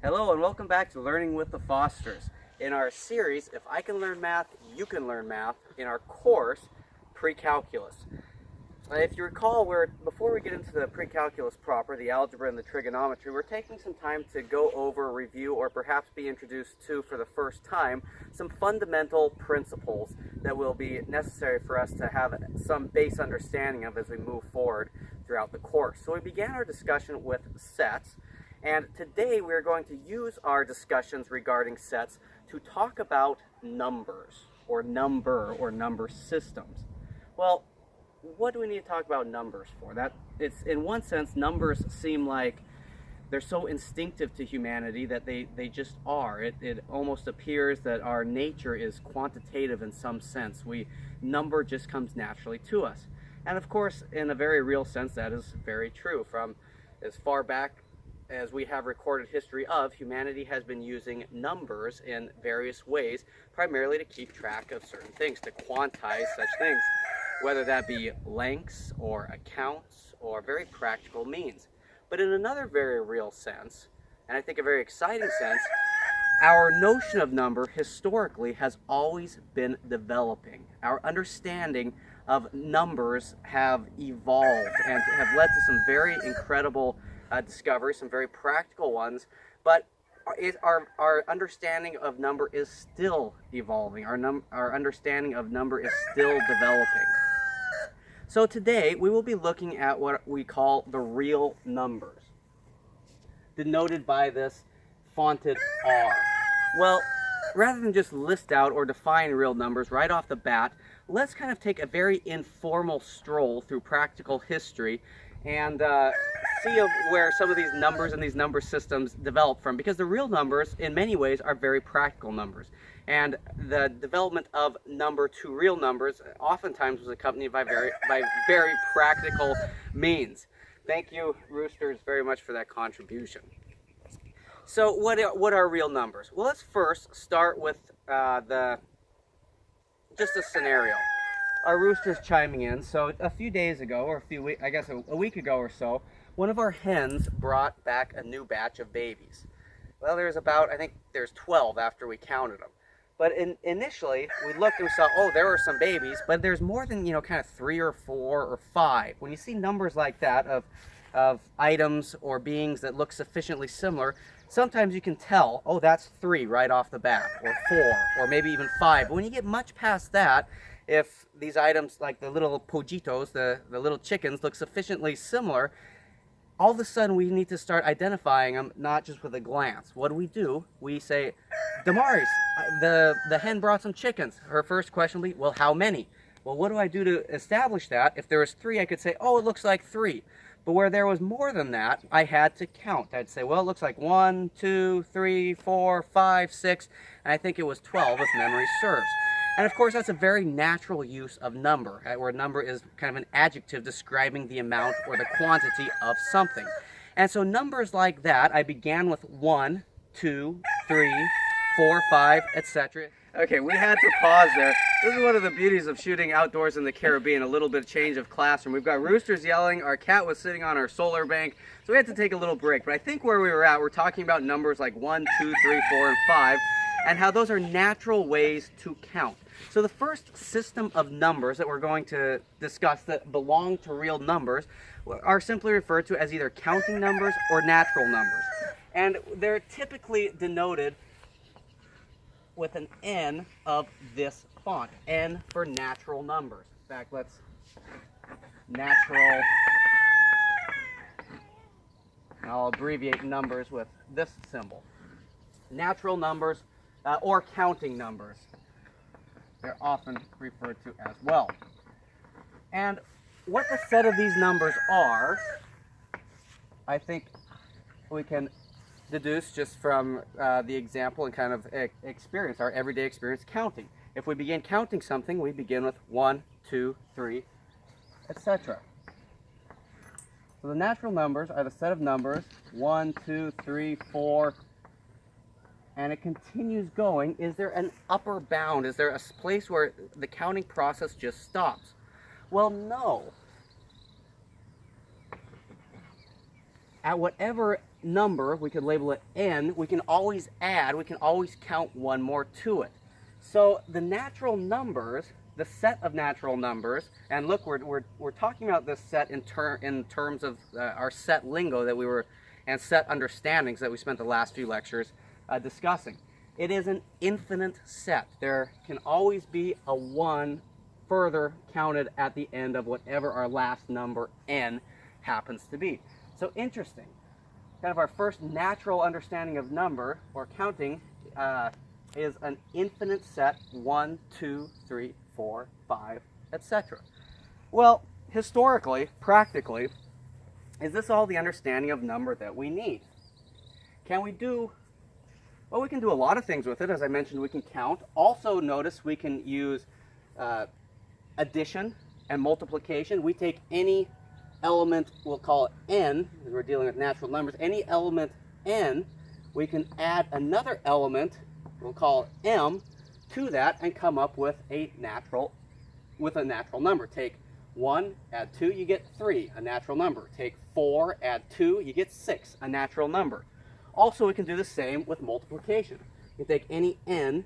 Hello and welcome back to Learning with the Fosters. In our series, If I Can Learn Math, You Can Learn Math, in our course, Pre-Calculus. If you recall, before we get into the pre-calculus proper, the algebra and the trigonometry, we're taking some time to go over, review, or perhaps be introduced to, for the first time, some fundamental principles that will be necessary for us to have some base understanding of as we move forward throughout the course. So we began our discussion with sets, and today we're going to use our discussions regarding sets to talk about numbers, or number systems. Well, what do we need to talk about numbers for? It's in one sense, numbers seem like they're so instinctive to humanity that they just are. It almost appears that our nature is quantitative in some sense. Number just comes naturally to us. And of course, in a very real sense, that is very true. From as far back as we have recorded history of, humanity has been using numbers in various ways, primarily to keep track of certain things, to quantize such things, whether that be lengths or accounts or very practical means. But in another very real sense, and I think a very exciting sense, our notion of number historically has always been developing. Our understanding of numbers have evolved and have led to some very incredible discoveries, some very practical ones, but our understanding of number is still evolving. Our understanding of number is still developing. So today we will be looking at what we call the real numbers, denoted by this fonted R. Well, rather than just list out or define real numbers right off the bat, let's kind of take a very informal stroll through practical history and see where some of these numbers and these number systems develop from, because the real numbers in many ways are very practical numbers, and the development of number to real numbers oftentimes was accompanied by very practical means. Thank you, Roosters, very much for that contribution. So what are real numbers? Well, let's first start with just a scenario. Our rooster's chiming in. So a few days ago, or a week ago or so, one of our hens brought back a new batch of babies. Well, I think there's 12 after we counted them. But initially, we looked and we saw, oh, there were some babies, but there's more than, kind of 3 or 4 or 5. When you see numbers like that of items or beings that look sufficiently similar, sometimes you can tell, oh, that's 3 right off the bat, or 4, or maybe even 5. But when you get much past that, if these items, like the little pollitos, the little chickens, look sufficiently similar, all of a sudden we need to start identifying them, not just with a glance. What do? We say, Damaris, the hen brought some chickens. Her first question will be, well, how many? Well, what do I do to establish that? If there was 3, I could say, oh, it looks like 3. But where there was more than that, I had to count. I'd say, well, it looks like 1, 2, 3, 4, 5, 6, and I think it was 12 if memory serves. And of course, that's a very natural use of number, where number is kind of an adjective describing the amount or the quantity of something. And so numbers like that, I began with 1, 2, 3, 4, 5, etc. Okay, we had to pause there. This is one of the beauties of shooting outdoors in the Caribbean, a little bit of change of classroom. We've got roosters yelling, our cat was sitting on our solar bank, so we had to take a little break. But I think where we were at, we're talking about numbers like 1, 2, 3, 4, and 5, and how those are natural ways to count. So the first system of numbers that we're going to discuss that belong to real numbers are simply referred to as either counting numbers or natural numbers. And they're typically denoted with an N of this font, N for natural numbers. In fact, I'll abbreviate numbers with this symbol. Natural numbers or counting numbers. They're often referred to as well. And what the set of these numbers are, I think we can deduce just from the example and kind of experience, our everyday experience counting. If we begin counting something, we begin with 1, 2, 3, etc. So the natural numbers are the set of numbers 1, 2, 3, 4, and it continues going. Is there an upper bound? Is there a place where the counting process just stops? Well, no. At whatever number, we could label it n, we can always add, we can always count one more to it. So the natural numbers, the set of natural numbers, and look, we're talking about this set in terms of our set lingo that we were, and set understandings that we spent the last few lectures discussing. It is an infinite set. There can always be a 1 further counted at the end of whatever our last number n happens to be. So interesting. Kind of our first natural understanding of number or counting is an infinite set, 1, 2, 3, 4, 5, etc. Well, historically, practically, is this all the understanding of number that we need? Can we do, well, we can do a lot of things with it. As I mentioned, we can count. Also notice we can use addition and multiplication. We take any element, we'll call it n, because we're dealing with natural numbers, any element n, we can add another element, we'll call it m, to that and come up with a natural number. Take 1, add 2, you get 3, a natural number. Take 4, add 2, you get 6, a natural number. Also, we can do the same with multiplication. You take any n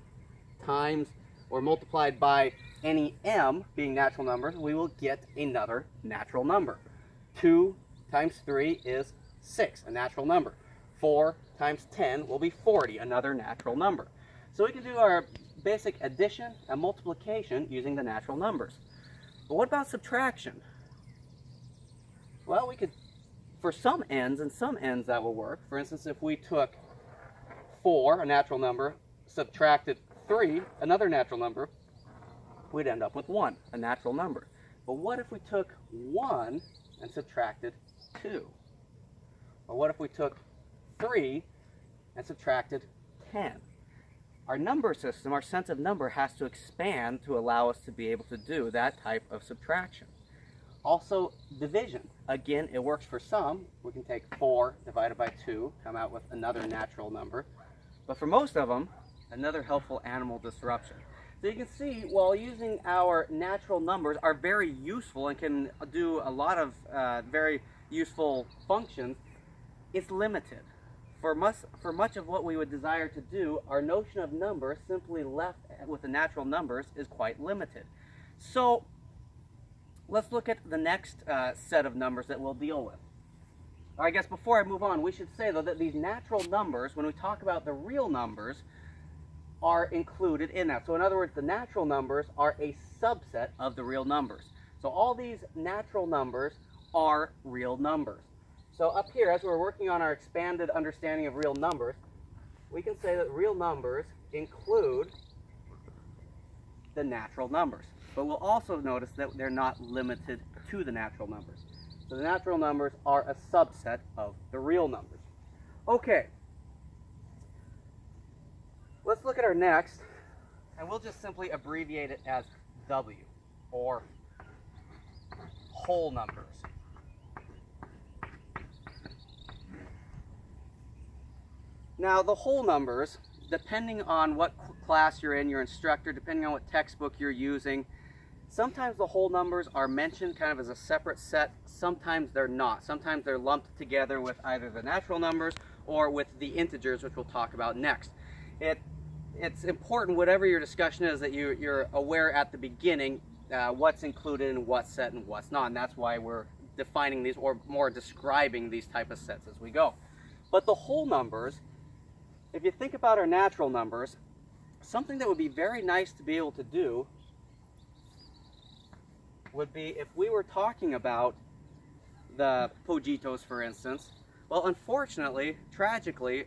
times or multiplied by any m, being natural numbers, we will get another natural number. 2 times 3 is 6, a natural number. 4 times 10 will be 40, another natural number. So we can do our basic addition and multiplication using the natural numbers. But what about subtraction? Well, we could, for some n's and some n's that will work. For instance, if we took 4, a natural number, subtracted 3, another natural number, we'd end up with 1, a natural number. But what if we took 1 and subtracted 2? Or what if we took 3 and subtracted 10? Our number system, our sense of number, has to expand to allow us to be able to do that type of subtraction. Also, division. Again, it works for some. We can take 4 divided by 2, come out with another natural number. But for most of them, another helpful animal disruption. So you can see, while using our natural numbers are very useful and can do a lot of very useful functions, it's limited. For much of what we would desire to do, our notion of numbers simply left with the natural numbers is quite limited. So let's look at the next set of numbers that we'll deal with. I guess before I move on, we should say though that these natural numbers, when we talk about the real numbers, are included in that. So in other words, the natural numbers are a subset of the real numbers. So all these natural numbers are real numbers. So up here, as we're working on our expanded understanding of real numbers, we can say that real numbers include the natural numbers. But we'll also notice that they're not limited to the natural numbers. So the natural numbers are a subset of the real numbers. Okay. Let's look at our next, and we'll just simply abbreviate it as W, or whole numbers. Now, the whole numbers, depending on what class you're in, your instructor, depending on what textbook you're using, sometimes the whole numbers are mentioned kind of as a separate set, sometimes they're not. Sometimes they're lumped together with either the natural numbers or with the integers, which we'll talk about next. It's important, whatever your discussion is, that you're aware at the beginning what's included in what set and what's not. And that's why we're defining these, or more describing these type of sets as we go. But the whole numbers, if you think about our natural numbers, something that would be very nice to be able to do would be if we were talking about the pojitos, for instance. Well, unfortunately, tragically,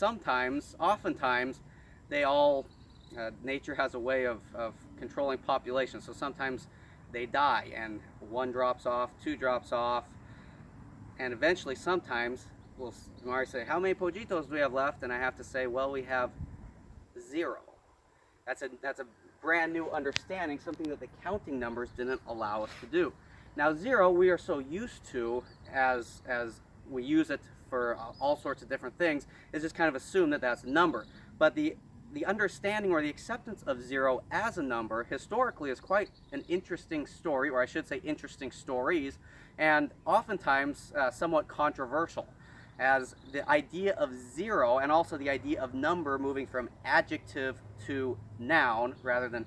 oftentimes, they all, nature has a way of controlling populations. So sometimes they die and 1 drops off, 2 drops off, and eventually sometimes we'll say, how many pojitos do we have left? And I have to say, well, we have 0. That's a brand new understanding, something that the counting numbers didn't allow us to do. Now 0 we are so used to, as we use it for all sorts of different things, is just kind of assume that that's a number. But the understanding or the acceptance of 0 as a number historically is quite an interesting story, or I should say interesting stories, and oftentimes somewhat controversial. as the idea of zero and also the idea of number moving from adjective to noun rather than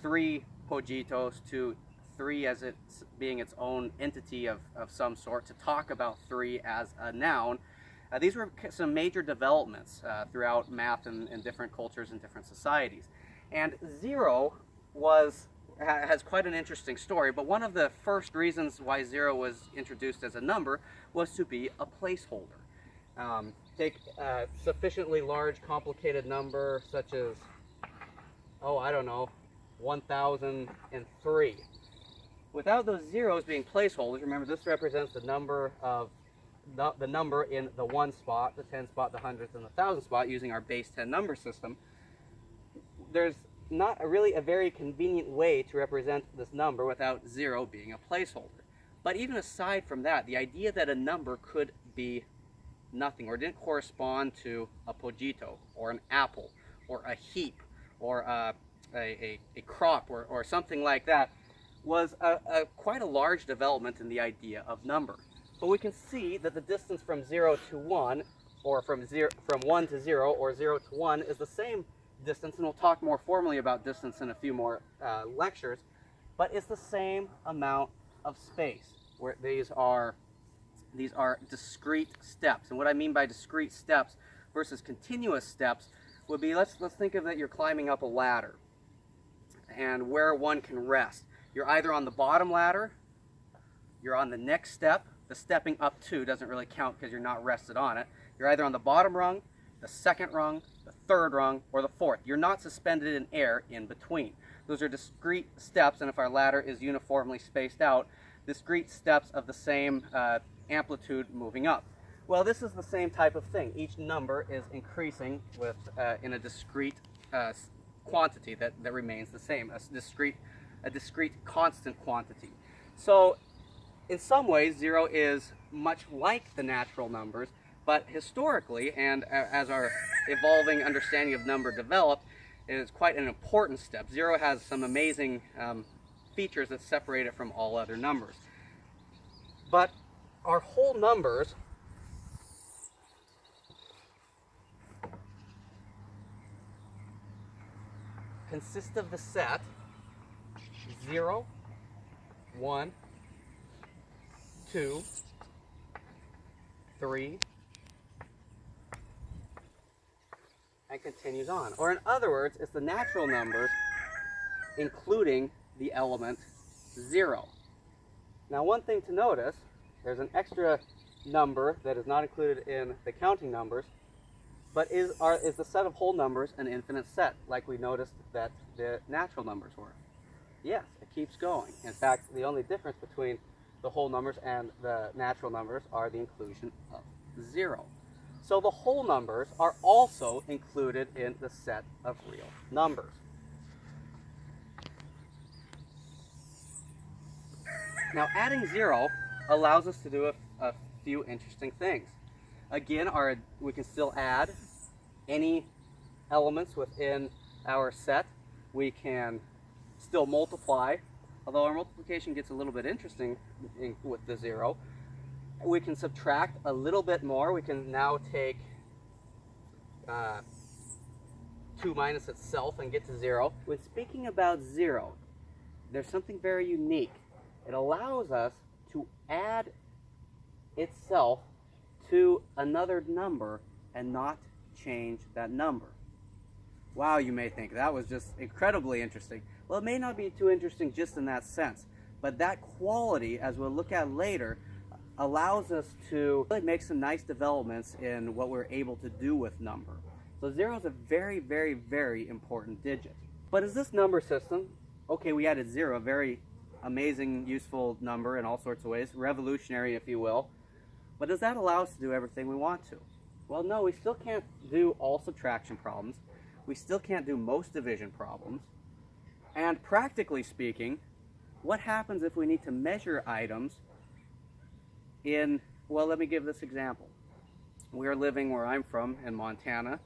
three pogitos to three as it being its own entity of some sort, to talk about three as a noun. These were some major developments throughout math in different cultures and different societies. And zero has quite an interesting story, but one of the first reasons why zero was introduced as a number was to be a placeholder. Take a sufficiently large, complicated number such as, oh, I don't know, 1003. Without those zeros being placeholders, remember this represents the number in the 1 spot, the 10 spot, the hundredth, and the thousand spot using our base 10 number system. There's not really a very convenient way to represent this number without 0 being a placeholder. But even aside from that, the idea that a number could be nothing or didn't correspond to a pogito or an apple or a heap or a crop or something like that was quite a large development in the idea of number. But we can see that the distance from 0 to 1, or from 1 to 0 or 0 to 1 is the same distance, and we'll talk more formally about distance in a few more lectures, but it's the same amount of space, where these are discrete steps. And what I mean by discrete steps versus continuous steps would be, let's think of that you're climbing up a ladder and where one can rest. You're either on the bottom ladder, you're on the next step. The stepping up to doesn't really count because you're not rested on it. You're either on the bottom rung, the second rung, the third rung, or the fourth. You're not suspended in air in between. Those are discrete steps, and if our ladder is uniformly spaced out, discrete steps of the same amplitude moving up. Well, this is the same type of thing. Each number is increasing with in a discrete quantity that remains the same, a discrete constant quantity. So in some ways, 0 is much like the natural numbers, but historically, and as our evolving understanding of number developed, it is quite an important step. 0 has some amazing features that separate it from all other numbers. But our whole numbers consist of the set 0, 1, 2, 3, and continues on. Or in other words, it's the natural numbers including the element 0. Now, one thing to notice, there's an extra number that is not included in the counting numbers, but is the set of whole numbers an infinite set, like we noticed that the natural numbers were? Yes, it keeps going. In fact, the only difference between the whole numbers and the natural numbers are the inclusion of 0. So the whole numbers are also included in the set of real numbers. Now, adding 0 allows us to do a few interesting things. Again, we can still add any elements within our set. We can still multiply, although our multiplication gets a little bit interesting with the 0. We can subtract a little bit more. We can now take 2 minus itself and get to 0. When speaking about 0, there's something very unique. It allows us to add itself to another number and not change that number. Wow, you may think that was just incredibly interesting. Well, it may not be too interesting just in that sense, but that quality, as we'll look at later, allows us to really make some nice developments in what we're able to do with number. So 0 is a very, very, very important digit. But is this number system, okay, we added 0, a very amazing, useful number in all sorts of ways, revolutionary if you will, but does that allow us to do everything we want to? Well, no, we still can't do all subtraction problems. We still can't do most division problems. And practically speaking, what happens if we need to measure items in, well, let me give this example. We are living where I'm from in Montana,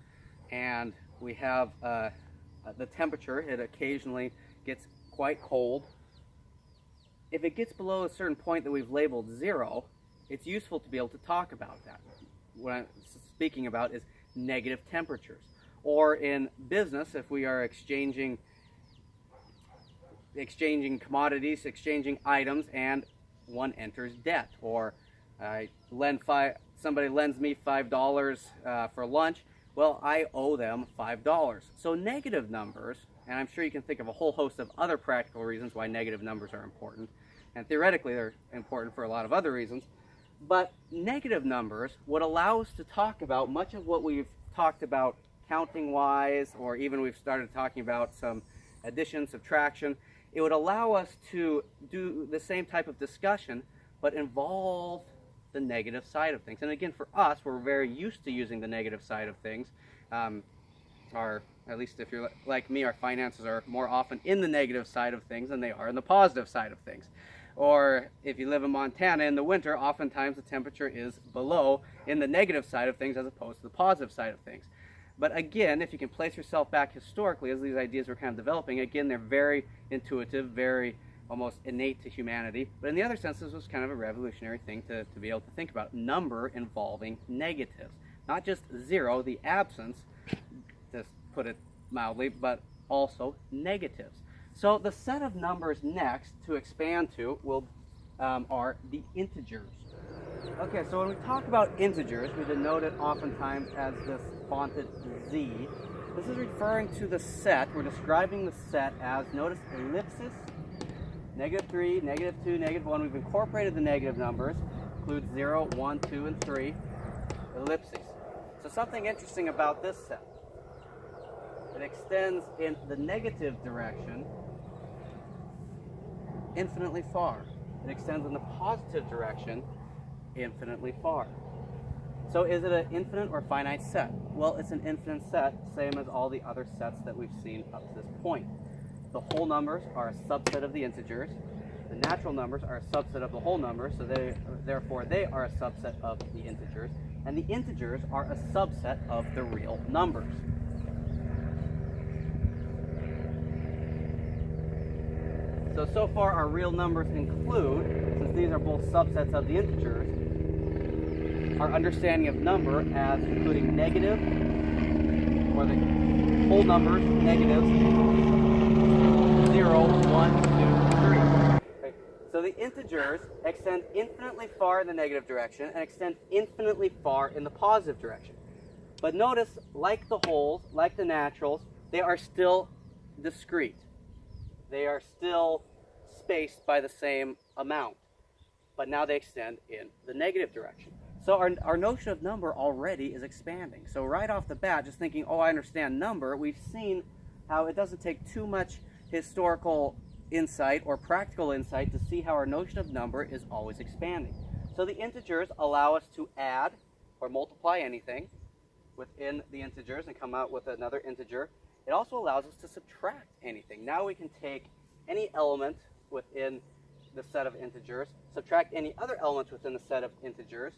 and we have the temperature, it occasionally gets quite cold. If it gets below a certain point that we've labeled 0, it's useful to be able to talk about that. what I'm speaking about is negative temperatures. Or in business, if we are exchanging commodities, exchanging items, and one enters debt, or somebody lends me $5 for lunch, well, I owe them $5. So negative numbers, and I'm sure you can think of a whole host of other practical reasons why negative numbers are important, and theoretically they're important for a lot of other reasons, but negative numbers would allow us to talk about much of what we've talked about counting-wise, or even we've started talking about some addition, subtraction. It would allow us to do the same type of discussion, but involve the negative side of things. And again, for us, we're very used to using the negative side of things. At least if you're like me, our finances are more often in the negative side of things than they are in the positive side of things. Or if you live in Montana in the winter, oftentimes the temperature is below in the negative side of things as opposed to the positive side of things. But again, if you can place yourself back historically as these ideas were kind of developing, again, they're very intuitive, very almost innate to humanity. But in the other sense, this was kind of a revolutionary thing to be able to think about. Number involving negatives. Not just zero, the absence, to put it mildly, but also negatives. So the set of numbers next to expand to are the integers. Okay, so when we talk about integers, we denote it oftentimes as this fonted Z. This is referring to the set. We're describing the set as, notice, ellipsis, -3, -2, -1. We've incorporated the negative numbers, include 0, 1, 2, and 3, ellipses. So something interesting about this set. It extends in the negative direction infinitely far. It extends in the positive direction infinitely far. So is it an infinite or finite set? Well, it's an infinite set, same as all the other sets that we've seen up to this point. The whole numbers are a subset of the integers. The natural numbers are a subset of the whole numbers, so therefore they are a subset of the integers. And the integers are a subset of the real numbers. So far our real numbers include, since these are both subsets of the integers, our understanding of number as including negative, or the whole numbers, negatives, 0, 1, 2, 3. Okay. So the integers extend infinitely far in the negative direction and extend infinitely far in the positive direction. But notice, like the wholes, like the naturals, they are still discrete. They are still spaced by the same amount, but now they extend in the negative direction. So our notion of number already is expanding. So right off the bat, just thinking, oh, I understand number, we've seen how it doesn't take too much historical insight or practical insight to see how our notion of number is always expanding. So the integers allow us to add or multiply anything within the integers and come out with another integer. It also allows us to subtract anything. Now we can take any element within the set of integers, subtract any other elements within the set of integers,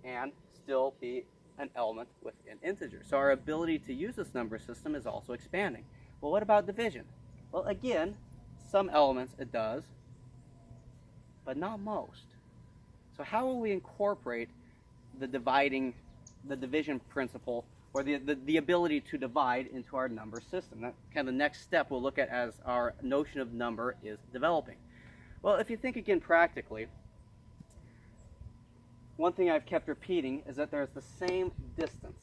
and still be an element within integers. So our ability to use this number system is also expanding. Well, what about division? Well, again, some elements it does, but not most. So how will we incorporate the division principle, or the ability to divide into our number system? That's kind of the next step we'll look at as our notion of number is developing. Well, if you think again practically, one thing I've kept repeating is that there's the same distance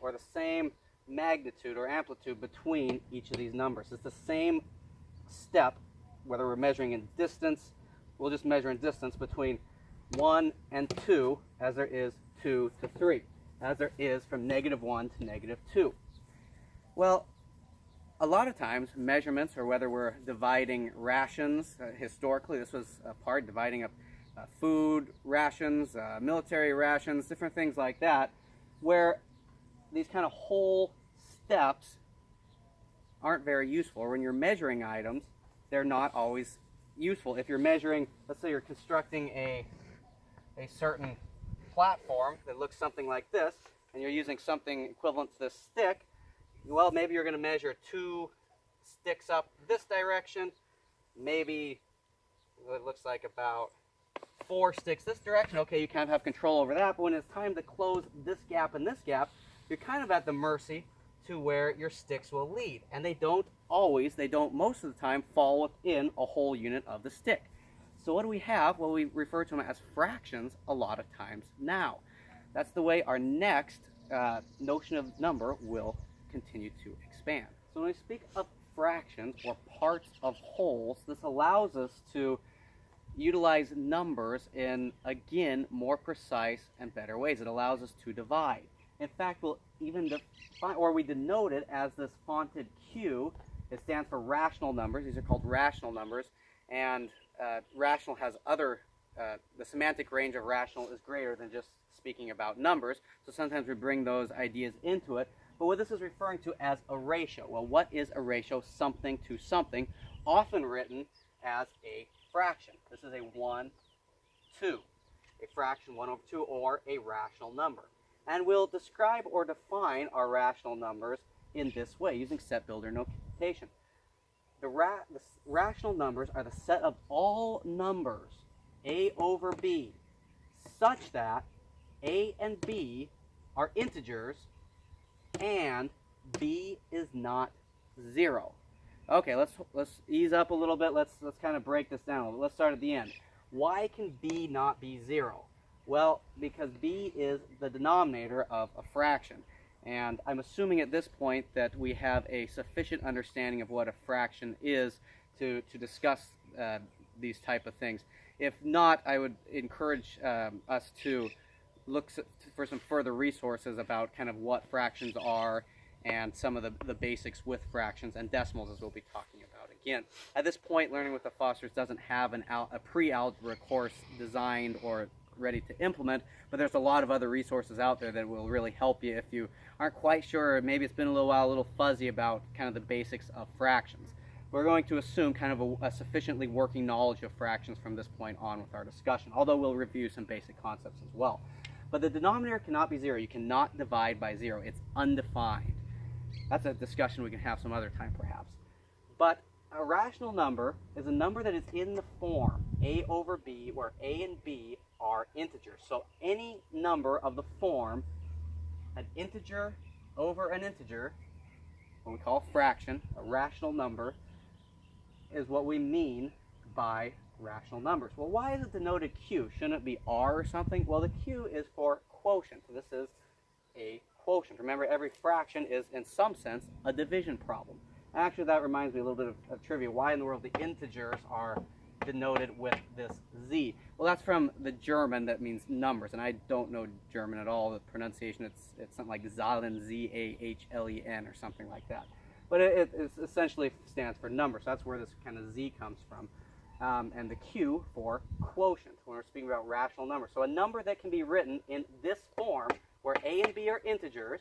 or the same magnitude or amplitude between each of these numbers. It's the same step, whether we're measuring in distance, we'll just measure in distance between 1 and 2 as there is 2 to 3. As there is from -1 to -2. Well, a lot of times measurements, or whether we're dividing rations, historically this was a part, dividing up food rations, military rations, different things like that, where these kind of whole steps aren't very useful. Or when you're measuring items, they're not always useful. If you're measuring, let's say you're constructing a certain platform that looks something like this, and you're using something equivalent to this stick, well, maybe you're going to measure 2 sticks up this direction, maybe it looks like about 4 sticks this direction, okay, you kind of have control over that, but when it's time to close this gap and this gap, you're kind of at the mercy to where your sticks will lead. And they don't most of the time fall within a whole unit of the stick. So what do we have? Well, we refer to them as fractions a lot of times now. That's the way our next notion of number will continue to expand. So when we speak of fractions or parts of wholes, this allows us to utilize numbers in, again, more precise and better ways. It allows us to divide. In fact, we'll even define, or we denote it as this fonted Q. It stands for rational numbers. These are called rational numbers. And rational has other, the semantic range of rational is greater than just speaking about numbers. So sometimes we bring those ideas into it. But what this is referring to as a ratio. Well, what is a ratio? Something to something, often written as a fraction. This is a 1, 2. A fraction 1 over 2, or a rational number. And we'll describe or define our rational numbers in this way, using set builder notation. The rational numbers are the set of all numbers, a over b, such that a and b are integers and b is not 0. Okay, let's ease up a little bit. Let's kind of break this down a little bit. Let's start at the end. Why can b not be 0? Well, because b is the denominator of a fraction. And I'm assuming at this point that we have a sufficient understanding of what a fraction is to discuss these type of things. If not, I would encourage us to look for some further resources about kind of what fractions are and some of the basics with fractions and decimals, as we'll be talking about again. At this point, Learning with the Fosters doesn't have a pre-algebra course designed or ready to implement, but there's a lot of other resources out there that will really help you if you aren't quite sure, or maybe it's been a little while, a little fuzzy about kind of the basics of fractions. We're going to assume kind of a sufficiently working knowledge of fractions from this point on with our discussion, although we'll review some basic concepts as well. But the denominator cannot be 0. You cannot divide by 0. It's undefined. That's a discussion we can have some other time perhaps. But a rational number is a number that is in the form a over b, where a and b are integers. So any number of the form an integer over an integer, what we call a fraction, a rational number, is what we mean by rational numbers. Well, why is it denoted Q? Shouldn't it be R or something? Well, the Q is for quotient. So this is a quotient. Remember, every fraction is, in some sense, a division problem. Actually, that reminds me a little bit of trivia. Why in the world the integers are denoted with this Z? Well, that's from the German that means numbers, and I don't know German at all. The pronunciation, it's something like Zahlen, Z-A-H-L-E-N, or something like that. But it essentially stands for numbers. So that's where this kind of Z comes from. And the Q for quotient, when we're speaking about rational numbers. So a number that can be written in this form, where A and B are integers,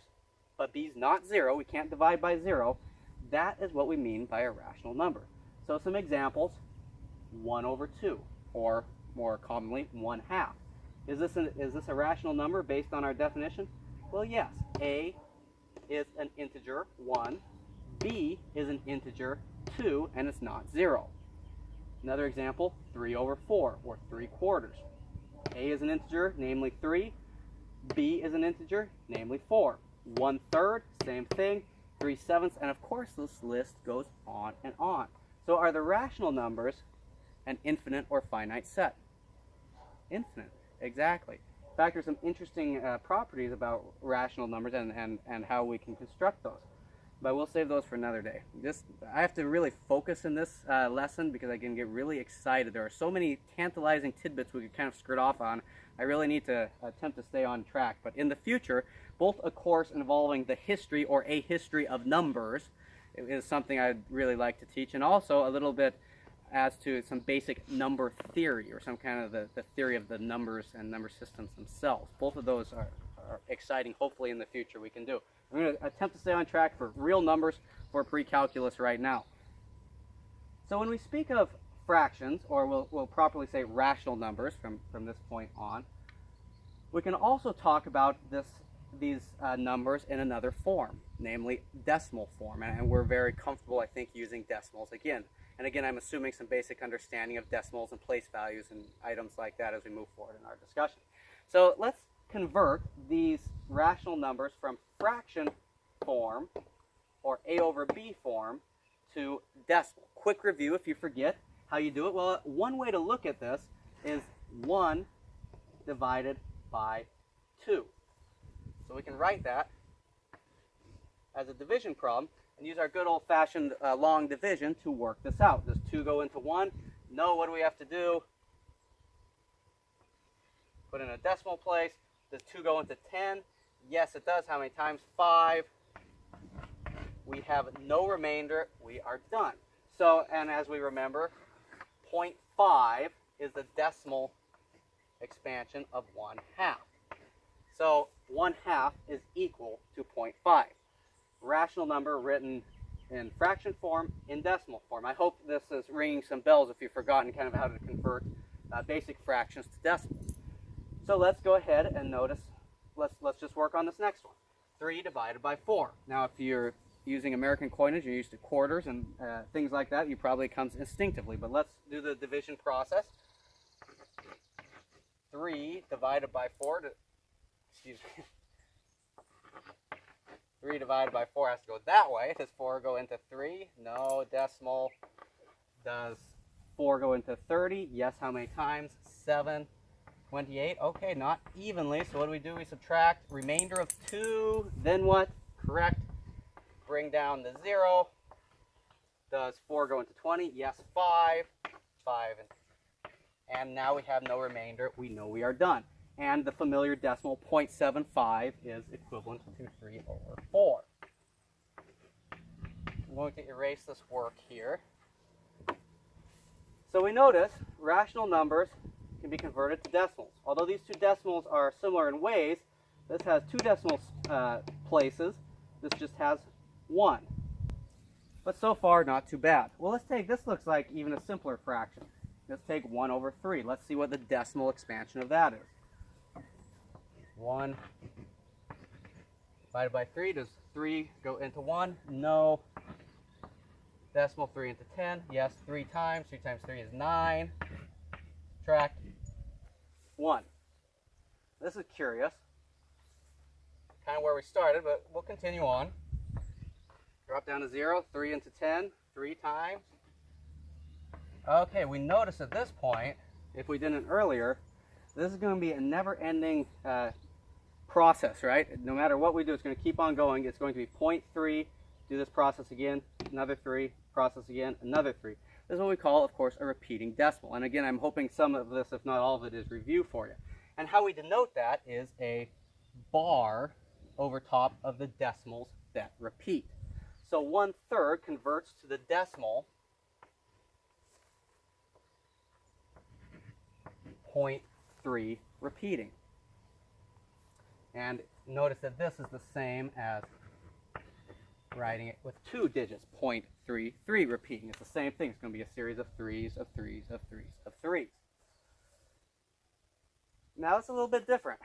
but B is not 0, we can't divide by 0, that is what we mean by a rational number. So some examples: 1 over 2, or more commonly, 1/2. Is this a rational number based on our definition? Well, yes. A is an integer, 1. B is an integer, 2, and it's not 0. Another example, 3 over 4, or 3/4. A is an integer, namely 3. B is an integer, namely 4. 1/3, same thing. 3/7, and of course this list goes on and on. So are the rational numbers an infinite or finite set? Infinite, exactly. In fact, there's some interesting properties about rational numbers and how we can construct those. But we'll save those for another day. I have to really focus in this lesson because I can get really excited. There are so many tantalizing tidbits we could kind of skirt off on. I really need to attempt to stay on track. But in the future, both a course involving the history or a history of numbers is something I'd really like to teach, and also a little bit as to some basic number theory, or some kind of the theory of the numbers and number systems themselves. Both of those are exciting. Hopefully in the future we can do. I'm going to attempt to stay on track for real numbers for pre-calculus right now. So when we speak of fractions, or we'll properly say rational numbers from this point on, we can also talk about these numbers in another form, namely decimal form. And we're very comfortable, I think, using decimals again. And again, I'm assuming some basic understanding of decimals and place values and items like that as we move forward in our discussion. So let's convert these rational numbers from fraction form, or A over B form, to decimal. Quick review if you forget how you do it. Well, one way to look at this is 1 divided by 2. So we can write that as a division problem and use our good old-fashioned long division to work this out. Does 2 go into 1? No. What do we have to do? Put in a decimal place. Does 2 go into 10? Yes, it does. How many times? 5. We have no remainder. We are done. So, and as we remember, 0.5 is the decimal expansion of 1/2. So 1/2 is equal to 0.5. Rational number written in fraction form, in decimal form. I hope this is ringing some bells if you've forgotten kind of how to convert basic fractions to decimals. So let's go ahead and notice, let's just work on this next one. 3 divided by 4. Now if you're using American coinage, you're used to quarters and things like that, you probably comes instinctively, but let's do the division process. 3 divided by 4, excuse me, 3 divided by 4 has to go that way. Does 4 go into 3? No. Decimal. Does 4 go into 30? Yes. How many times? 7. 28. Okay, not evenly. So what do? We subtract remainder of 2. Then what? Correct. Bring down the 0. Does 4 go into 20? Yes. 5. 5. And now we have no remainder. We know we are done. And the familiar decimal 0.75 is equivalent to 3 over 4. I'm going to erase this work here. So we notice rational numbers can be converted to decimals. Although these two decimals are similar in ways, this has 2 decimal places. This just has 1. But so far, not too bad. Well, let's take, this looks like even a simpler fraction. Let's take 1 over 3. Let's see what the decimal expansion of that is. 1 divided by 3. Does 3 go into 1? No. Decimal 3 into 10. Yes, 3 times. 3 times 3 is 9. Subtract 1. This is curious. Kind of where we started, but we'll continue on. Drop down to 0. 3 into 10. 3 times. Okay, we notice at this point, if we didn't earlier, this is going to be a never-ending process, right? No matter what we do, it's going to keep on going. It's going to be 0.3, do this process again, another 3, process again, another 3. This is what we call, of course, a repeating decimal. And again, I'm hoping some of this, if not all of it, is review for you. And how we denote that is a bar over top of the decimals that repeat. So 1/3 converts to the decimal 0.3 repeating. And notice that this is the same as writing it with 2 digits, 0.33 repeating. It's the same thing. It's going to be a series of 3s, of 3s, of 3s, of 3s. Now it's a little bit different.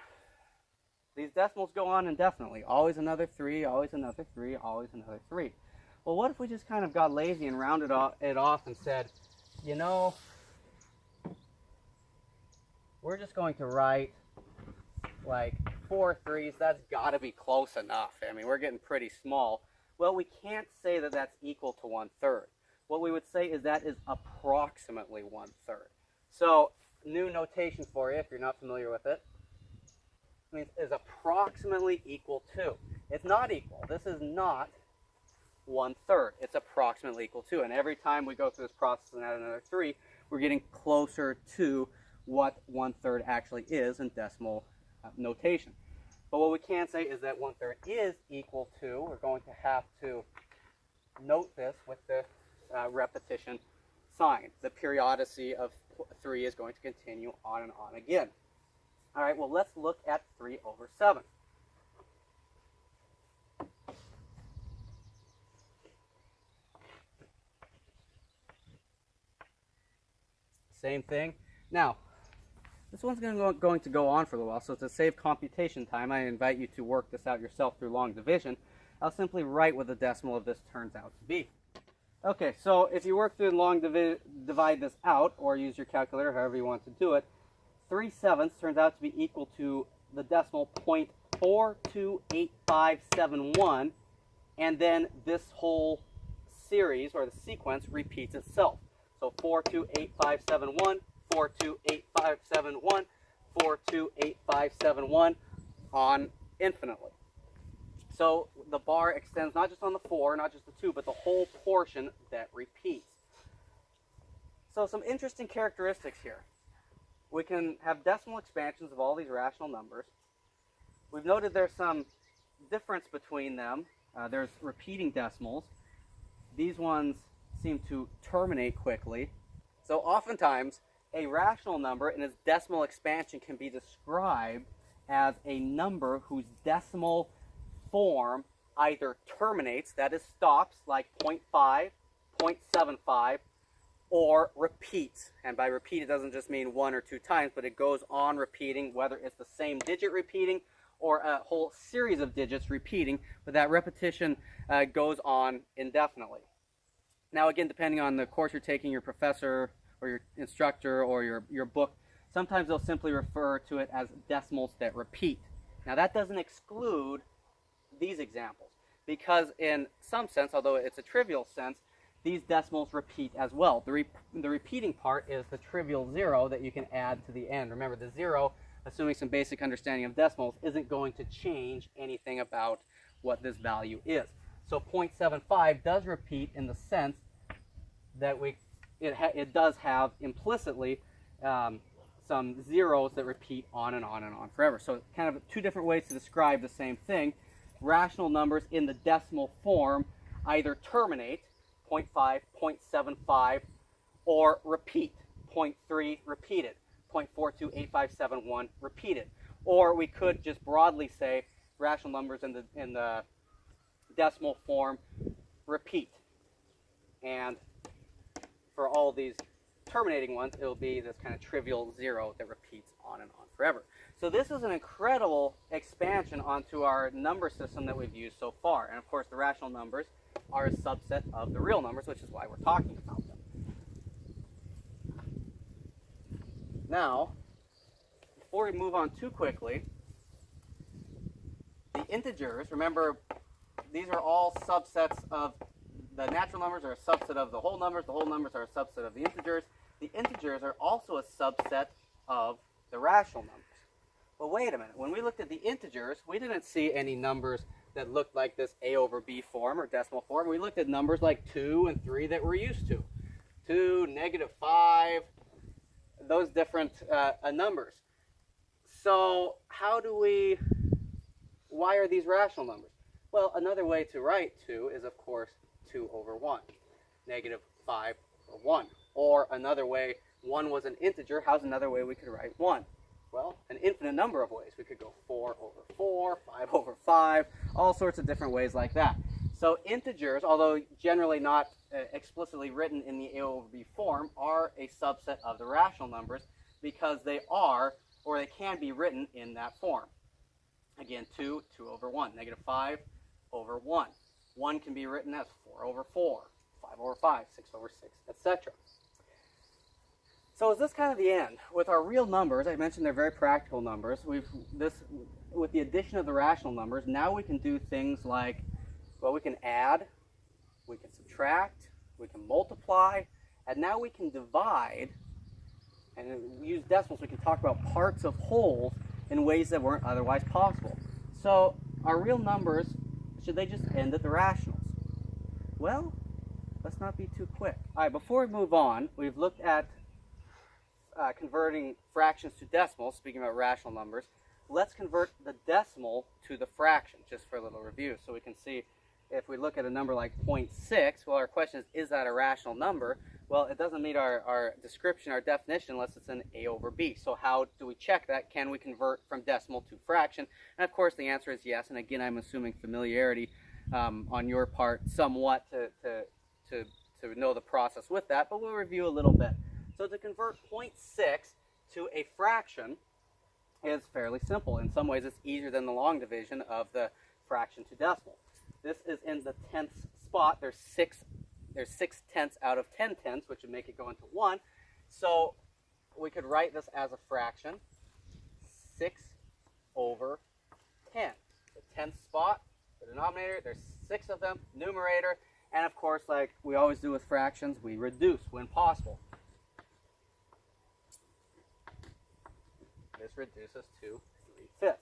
These decimals go on indefinitely. Always another 3, always another 3, always another 3. Well, what if we just kind of got lazy and rounded it off and said, you know, we're just going to write like 4 3s. That's got to be close enough. I mean, we're getting pretty small. Well, we can't say that that's equal to 1/3. What we would say is that is approximately 1/3. So, new notation for you if you're not familiar with it. Means is approximately equal to. It's not equal. This is not 1/3. It's approximately equal to. And every time we go through this process and add another 3, we're getting closer to what 1/3 actually is in decimal notation. But what we can say is that 1/3 is equal to, we're going to have to note this with the repetition sign. The periodicity of 3 is going to continue on and on again. All right, well, let's look at 3 over 7. Same thing. Now, this one's going to go on for a little while, so to save computation time, I invite you to work this out yourself through long division. I'll simply write what the decimal of this turns out to be. Okay, so if you work through and long divide this out, or use your calculator, however you want to do it, 3/7 turns out to be equal to the decimal 0.428571, and then this whole series, or the sequence, repeats itself. So 428571, 428571, 428571, on infinitely. So the bar extends not just on the 4, not just the 2, but the whole portion that repeats. So some interesting characteristics here. We can have decimal expansions of all these rational numbers. We've noted there's some difference between them. There's repeating decimals. These ones seem to terminate quickly. So oftentimes, a rational number in its decimal expansion can be described as a number whose decimal form either terminates, that is stops, like 0.5, 0.75, or repeats. And by repeat, it doesn't just mean 1 or 2 times, but it goes on repeating, whether it's the same digit repeating or a whole series of digits repeating, but that repetition goes on indefinitely. Now again, depending on the course you're taking, your professor or your instructor or your book, sometimes they'll simply refer to it as decimals that repeat. Now that doesn't exclude these examples, because in some sense, although it's a trivial sense, these decimals repeat as well. The repeating part is the trivial 0 that you can add to the end. Remember, the 0, assuming some basic understanding of decimals, isn't going to change anything about what this value is. So 0.75 does repeat in the sense that it does have implicitly some zeros that repeat on and on and on forever. So kind of 2 different ways to describe the same thing. Rational numbers in the decimal form either terminate, 0.5, 0.75, or repeat, 0.3 repeated, 0.428571 repeated. Or we could just broadly say rational numbers in the decimal form repeat. And for all these terminating ones, it will be this kind of trivial 0 that repeats on and on forever. So this is an incredible expansion onto our number system that we've used so far. And of course, the rational numbers are a subset of the real numbers, which is why we're talking about them. Now, before we move on too quickly, the integers, remember, these are all subsets of the natural numbers, are a subset of the whole numbers are a subset of the integers. The integers are also a subset of the rational numbers. But wait a minute, when we looked at the integers, we didn't see any numbers that looked like this a over b form or decimal form. We looked at numbers like 2 and 3 that we're used to. 2, -5, those different numbers. So why are these rational numbers? Well, another way to write 2 is, of course, 2 over 1, -5 over 1. Or another way, 1 was an integer. How's another way we could write 1? Well, an infinite number of ways. We could go 4 over 4, 5 over 5, all sorts of different ways like that. So integers, although generally not explicitly written in the a over b form, are a subset of the rational numbers because they are, or they can be written in that form. Again, 2 over 1, -5 over 1. 1 can be written as 4 over 4, 5 over 5, 6 over 6, etc. So is this kind of the end? With our real numbers, I mentioned they're very practical numbers. With the addition of the rational numbers, now we can do things like, well, we can add, we can subtract, we can multiply, and now we can divide, and we use decimals. We can talk about parts of wholes in ways that weren't otherwise possible. So our real numbers, should they just end at the rationals? Well, let's not be too quick. All right, before we move on, we've looked at converting fractions to decimals. Speaking about rational numbers, let's convert the decimal to the fraction, just for a little review. So we can see if we look at a number like 0.6, well, our question is that a rational number? Well, it doesn't meet our description, our definition, unless it's an a over b. So how do we check that? Can we convert from decimal to fraction? And of course, the answer is yes. And again, I'm assuming familiarity on your part somewhat to know the process with that, but we'll review a little bit. So to convert 0.6 to a fraction is fairly simple. In some ways, it's easier than the long division of the fraction to decimal. This is in the tenths spot. There's 6 there's 6 tenths out of 10 tenths, which would make it go into 1. So we could write this as a fraction, 6 over 10. The 10th spot, the denominator, there's 6 of them, numerator, and of course, like we always do with fractions, we reduce when possible. This reduces to 3/5.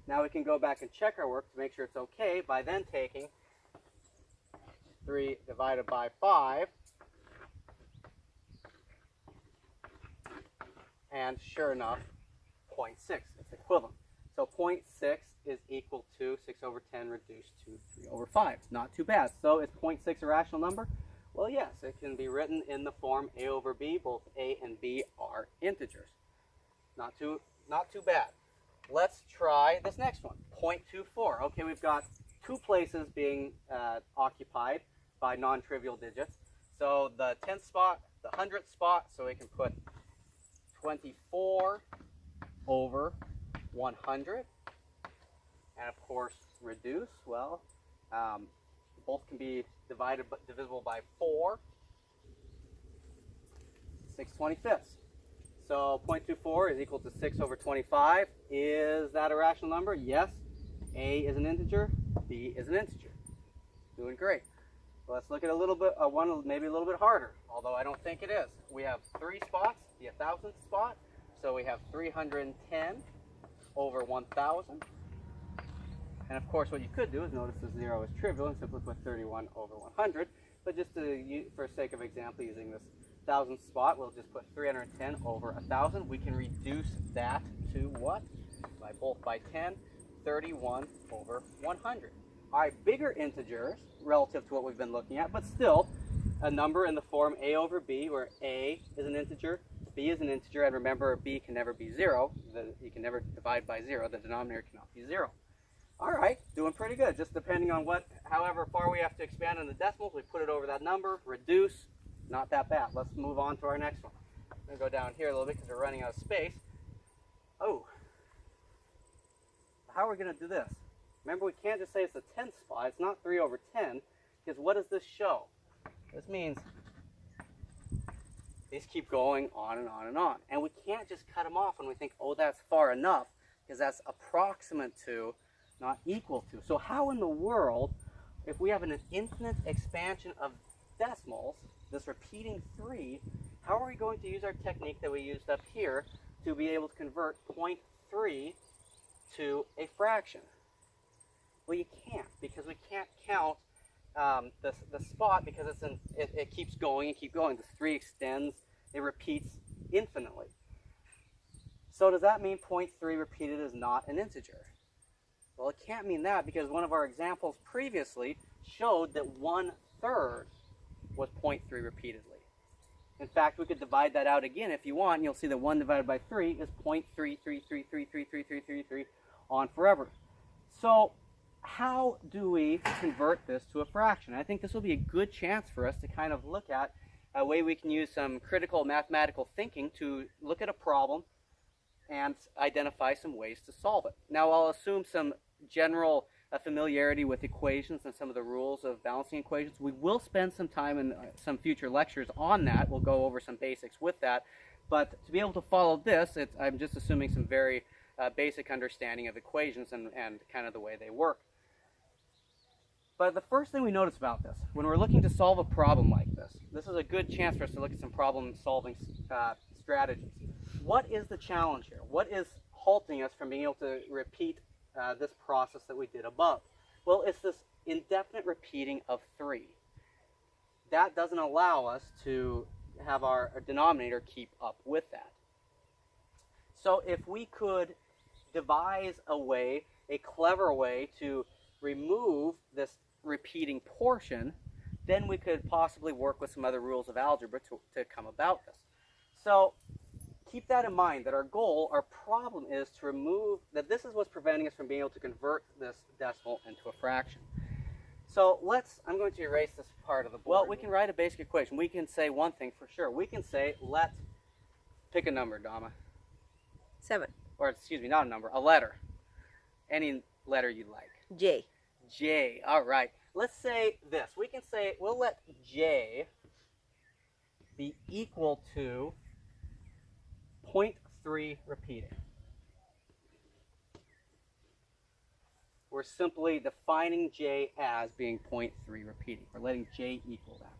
Now we can go back and check our work to make sure it's okay by then taking 3 divided by 5, and sure enough, 0.6. It's equivalent. So 0.6 is equal to 6 over 10 reduced to 3 over 5. Not too bad. So is 0.6 a rational number? Well, yes. It can be written in the form a over b. Both a and b are integers. Not too bad. Let's try this next one, 0.24. Okay, we've got 2 places being occupied by non-trivial digits. So the 10th spot, the 100th spot, so we can put 24 over 100. And of course, reduce, well, both can be divisible by 4, 6/25. So 0.24 is equal to 6 over 25. Is that a rational number? Yes. A is an integer, B is an integer. Doing great. So let's look at a little bit, one maybe a little bit harder, although I don't think it is. We have 3 spots, the 1,000th spot. So we have 310 over 1,000. And of course, what you could do is notice the 0 is trivial and simply put 31 over 100. But just for sake of example, using this 1,000th spot, we'll just put 310 over 1,000. We can reduce that to what? By 10, 31 over 100. All right, bigger integers relative to what we've been looking at, but still a number in the form a over b, where a is an integer, b is an integer, and remember, b can never be 0. You can never divide by 0. The denominator cannot be 0. All right, doing pretty good. Just depending on however far we have to expand on the decimals, we put it over that number, reduce. Not that bad. Let's move on to our next one. I'm going to go down here a little bit because we're running out of space. Oh, how are we going to do this? Remember, we can't just say it's the 10th spot. It's not 3 over 10, because what does this show? This means these keep going on and on and on. And we can't just cut them off when we think, oh, that's far enough, because that's approximate to, not equal to. So how in the world, if we have an infinite expansion of decimals, this repeating 3, how are we going to use our technique that we used up here to be able to convert 0.3 to a fraction? Well, you can't, because we can't count the spot, because it keeps going and keep going. The 3 extends, it repeats infinitely. So does that mean 0.3 repeated is not an integer? Well, it can't mean that, because one of our examples previously showed that 1/3 was 0.3 repeatedly. In fact, we could divide that out again if you want, and you'll see that 1 divided by 3 is 0.333333333 on forever. So how do we convert this to a fraction? I think this will be a good chance for us to kind of look at a way we can use some critical mathematical thinking to look at a problem and identify some ways to solve it. Now, I'll assume some general familiarity with equations and some of the rules of balancing equations. We will spend some time in some future lectures on that. We'll go over some basics with that. But to be able to follow this, I'm just assuming some very basic understanding of equations and kind of the way they work. But the first thing we notice about this, when we're looking to solve a problem like this is a good chance for us to look at some problem-solving strategies. What is the challenge here? What is halting us from being able to repeat this process that we did above? Well, it's this indefinite repeating of 3. That doesn't allow us to have our denominator keep up with that. So if we could devise a clever way to remove this repeating portion, then we could possibly work with some other rules of algebra to come about this. So keep that in mind, that our goal, our problem is to remove, that this is what's preventing us from being able to convert this decimal into a fraction. So I'm going to erase this part of the board. Well, we can write a basic equation. We can say one thing for sure. We can say, pick a number, Dama. 7. Or excuse me, not a number, a letter. Any letter you like. J. J, all right. let's say this. We can say we'll let j be equal to 0.3 repeating. We're simply defining j as being 0.3 repeating. We're letting j equal that.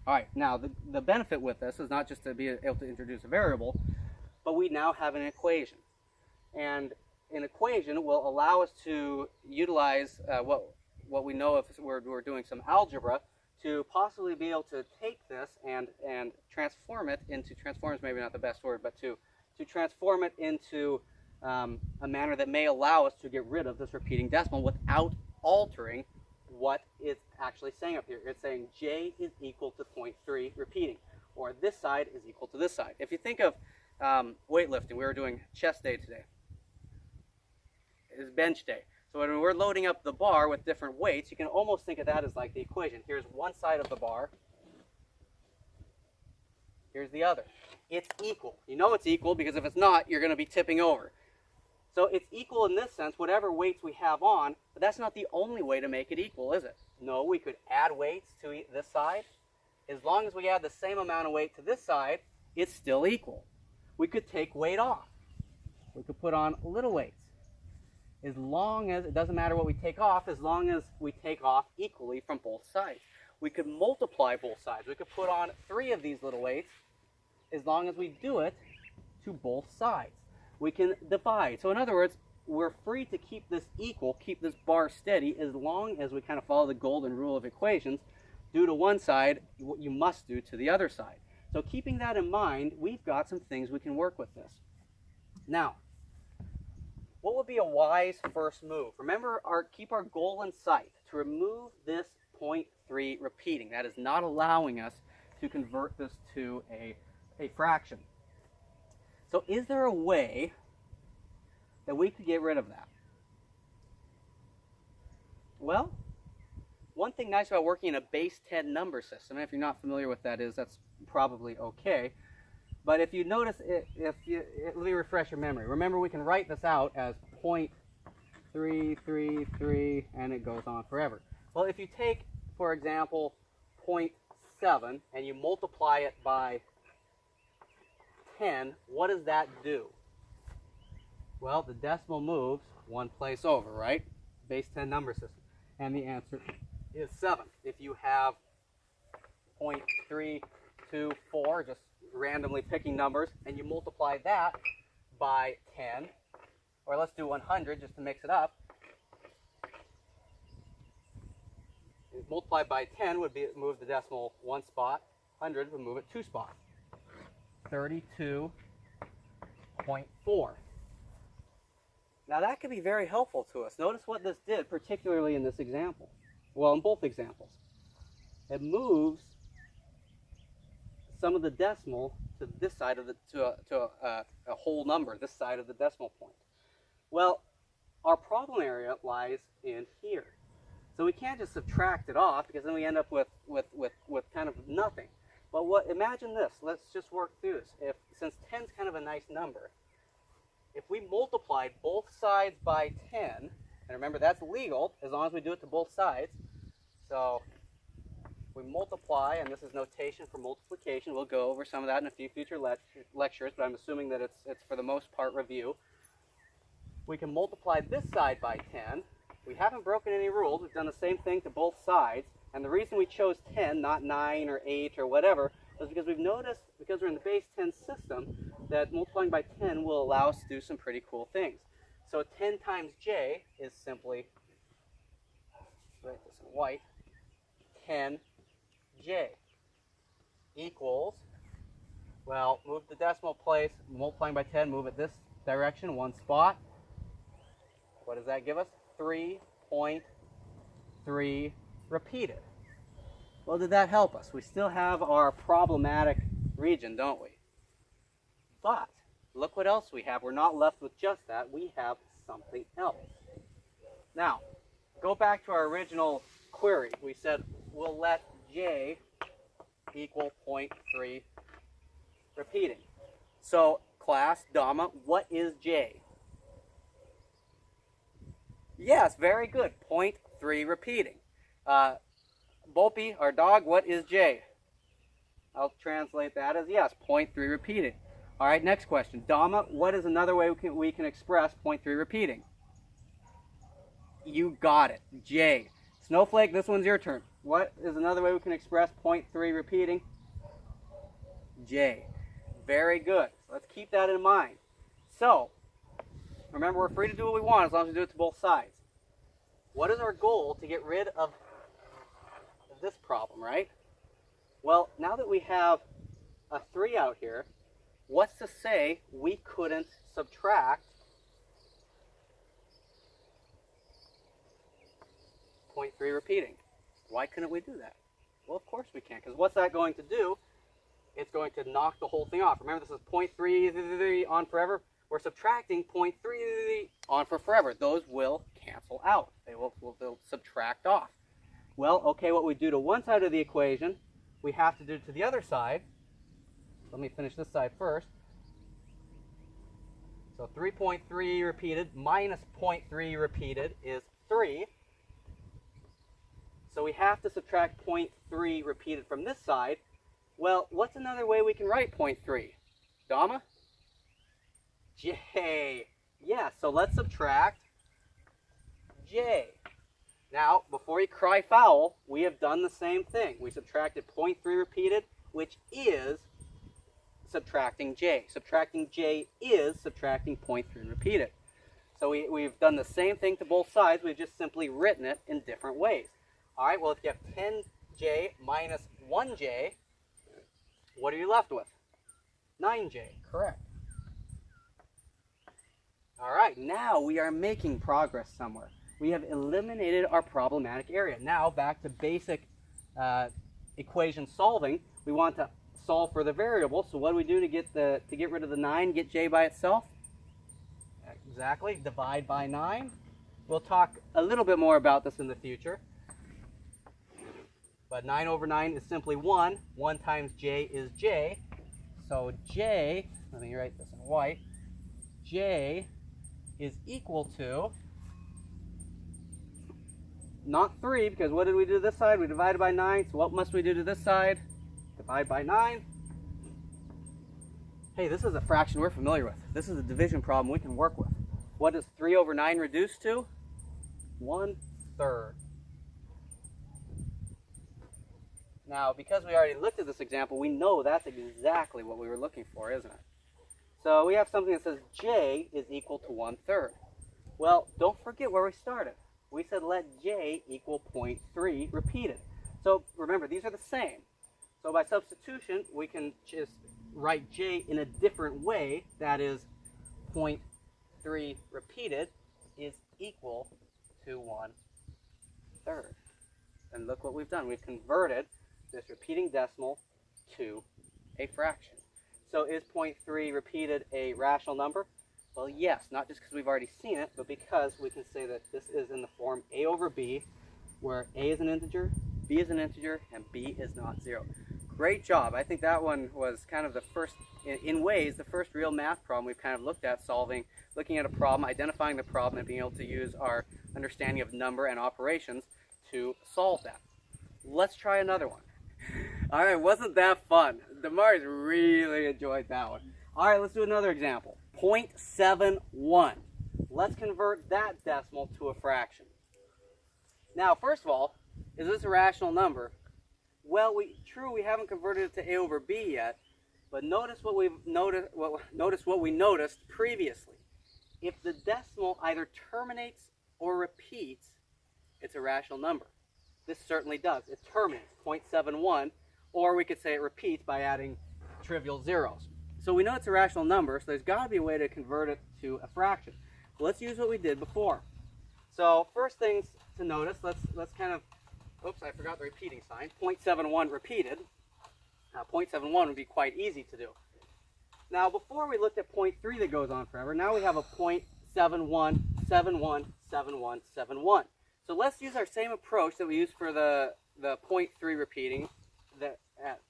All right, now the benefit with this is not just to be able to introduce a variable, but we now have an equation. And an equation will allow us to utilize what we know if we're doing some algebra to possibly be able to take this and transform it into, transform is maybe not the best word, but to transform it into a manner that may allow us to get rid of this repeating decimal without altering what it's actually saying up here. It's saying j is equal to 0.3 repeating, or this side is equal to this side. If you think of weightlifting, we were doing chest day today. It's bench day. So when we're loading up the bar with different weights, you can almost think of that as like the equation. Here's one side of the bar. Here's the other. It's equal. You know it's equal because if it's not, you're going to be tipping over. So it's equal in this sense, whatever weights we have on, but that's not the only way to make it equal, is it? No, we could add weights to this side. As long as we add the same amount of weight to this side, it's still equal. We could take weight off. We could put on little weights. As long as, it doesn't matter what we take off, as long as we take off equally from both sides. We could multiply both sides. We could put on 3 of these little weights as long as we do it to both sides. We can divide. So in other words, we're free to keep this equal, keep this bar steady, as long as we kind of follow the golden rule of equations. Do to one side what you must do to the other side. So keeping that in mind, we've got some things we can work with this. Now, what would be a wise first move? Remember, keep our goal in sight, to remove this 0.3 repeating. That is not allowing us to convert this to a fraction. So is there a way that we could get rid of that? Well, one thing nice about working in a base 10 number system, and if you're not familiar with that is, that's probably okay. But if you notice, let me refresh your memory. Remember, we can write this out as 0.333, and it goes on forever. Well, if you take, for example, 0.7 and you multiply it by 10, what does that do? Well, the decimal moves one place over, right? Base 10 number system. And the answer is 7. If you have 0.324, just randomly picking numbers, and you multiply that by 10, or let's do 100 just to mix it up. Multiplied by 10 would be move the decimal 1 spot. 100 would move it 2 spots. 32.4. Now that could be very helpful to us. Notice what this did, particularly in this example. Well, in both examples. It moves some of the decimal to this side of a whole number, this side of the decimal point. Well, our problem area lies in here. So we can't just subtract it off, because then we end up with kind of nothing. But imagine this. Let's just work through this. Since 10 is kind of a nice number, if we multiplied both sides by 10, and remember that's legal as long as we do it to both sides. So we multiply, and this is notation for multiplication. We'll go over some of that in a few future lectures, but I'm assuming that it's for the most part review. We can multiply this side by 10. We haven't broken any rules. We've done the same thing to both sides. And the reason we chose 10, not 9 or 8 or whatever, is because we've noticed, because we're in the base 10 system, that multiplying by 10 will allow us to do some pretty cool things. So 10 times j is simply, write this in white, 10j equals, well, move the decimal place, multiplying by 10, move it this direction, 1 spot. What does that give us? 3.3 repeated. Well, did that help us? We still have our problematic region, don't we? But look what else we have. We're not left with just that. We have something else. Now, go back to our original query. We said we'll let j equal 0.3 repeating. So, class, Dama, what is j? Yes, very good. 0.3 repeating. Bolpi, our dog, what is J? I'll translate that as yes, 0.3 repeating. All right, next question. Dama, what is another way we can express 0.3 repeating? You got it, J. Snowflake, this one's your turn. What is another way we can express 0.3 repeating? J. Very good. Let's keep that in mind. So, remember, we're free to do what we want as long as we do it to both sides. What is our goal to get rid of this problem, right? Well, now that we have a 3 out here, what's to say we couldn't subtract 0.3 repeating? Why couldn't we do that? Well, of course we can, because what's that going to do? It's going to knock the whole thing off. Remember, this is 0.3 on forever. We're subtracting 0.3 on for forever. Those will cancel out. They'll subtract off. Well, okay, what we do to one side of the equation, we have to do to the other side. Let me finish this side first. So 3.3 repeated minus 0.3 repeated is 3. So we have to subtract 0.3 repeated from this side. Well, what's another way we can write 0.3? Dama? J. Yeah, so let's subtract J. Now, before you cry foul, we have done the same thing. We subtracted 0.3 repeated, which is subtracting J. Subtracting J is subtracting 0.3 repeated. So we've done the same thing to both sides. We've just simply written it in different ways. All right, well, if you have 10J minus 1J, what are you left with? 9J, correct. All right, now we are making progress somewhere. We have eliminated our problematic area. Now back to basic equation solving. We want to solve for the variable. So what do we do to get rid of the 9, get J by itself? Exactly, divide by 9. We'll talk a little bit more about this in the future. But 9 over 9 is simply 1. 1 times J is J. So J, let me write this in white, J is equal to, not 3, because what did we do to this side? We divided by 9. So what must we do to this side? Divide by 9. Hey, this is a fraction we're familiar with. This is a division problem we can work with. What does 3 over 9 reduce to? 1/3. Now, because we already looked at this example, we know that's exactly what we were looking for, isn't it? So we have something that says J is equal to 1/3. Well, don't forget where we started. We said let J equal 0.3 repeated. So remember, these are the same. So by substitution, we can just write J in a different way. That is, 0.3 repeated is equal to 1/3. And look what we've done. We've converted this repeating decimal to a fraction. So is 0.3 repeated a rational number? Well, yes, not just because we've already seen it, but because we can say that this is in the form A over B, where A is an integer, B is an integer, and B is not 0. Great job. I think that one was kind of the first, in ways, the first real math problem we've kind of looked at solving, looking at a problem, identifying the problem, and being able to use our understanding of number and operations to solve that. Let's try another one. All right, wasn't that fun? Damaris really enjoyed that one. All right, let's do another example. 0.71. Let's convert that decimal to a fraction. Now, first of all, is this a rational number? Well, we haven't converted it to A over B yet, but notice what we noticed previously. If the decimal either terminates or repeats, it's a rational number. This certainly does. It terminates, 0.71, or we could say it repeats by adding trivial zeros. So we know it's a rational number, so there's got to be a way to convert it to a fraction. Let's use what we did before. So first things to notice, let's kind of, oops, I forgot the repeating sign. 0.71 repeated. Now 0.71 would be quite easy to do. Now before we looked at 0.3 that goes on forever, now we have a 0.71, 71, 71, 71. So let's use our same approach that we used for the 0.3 repeating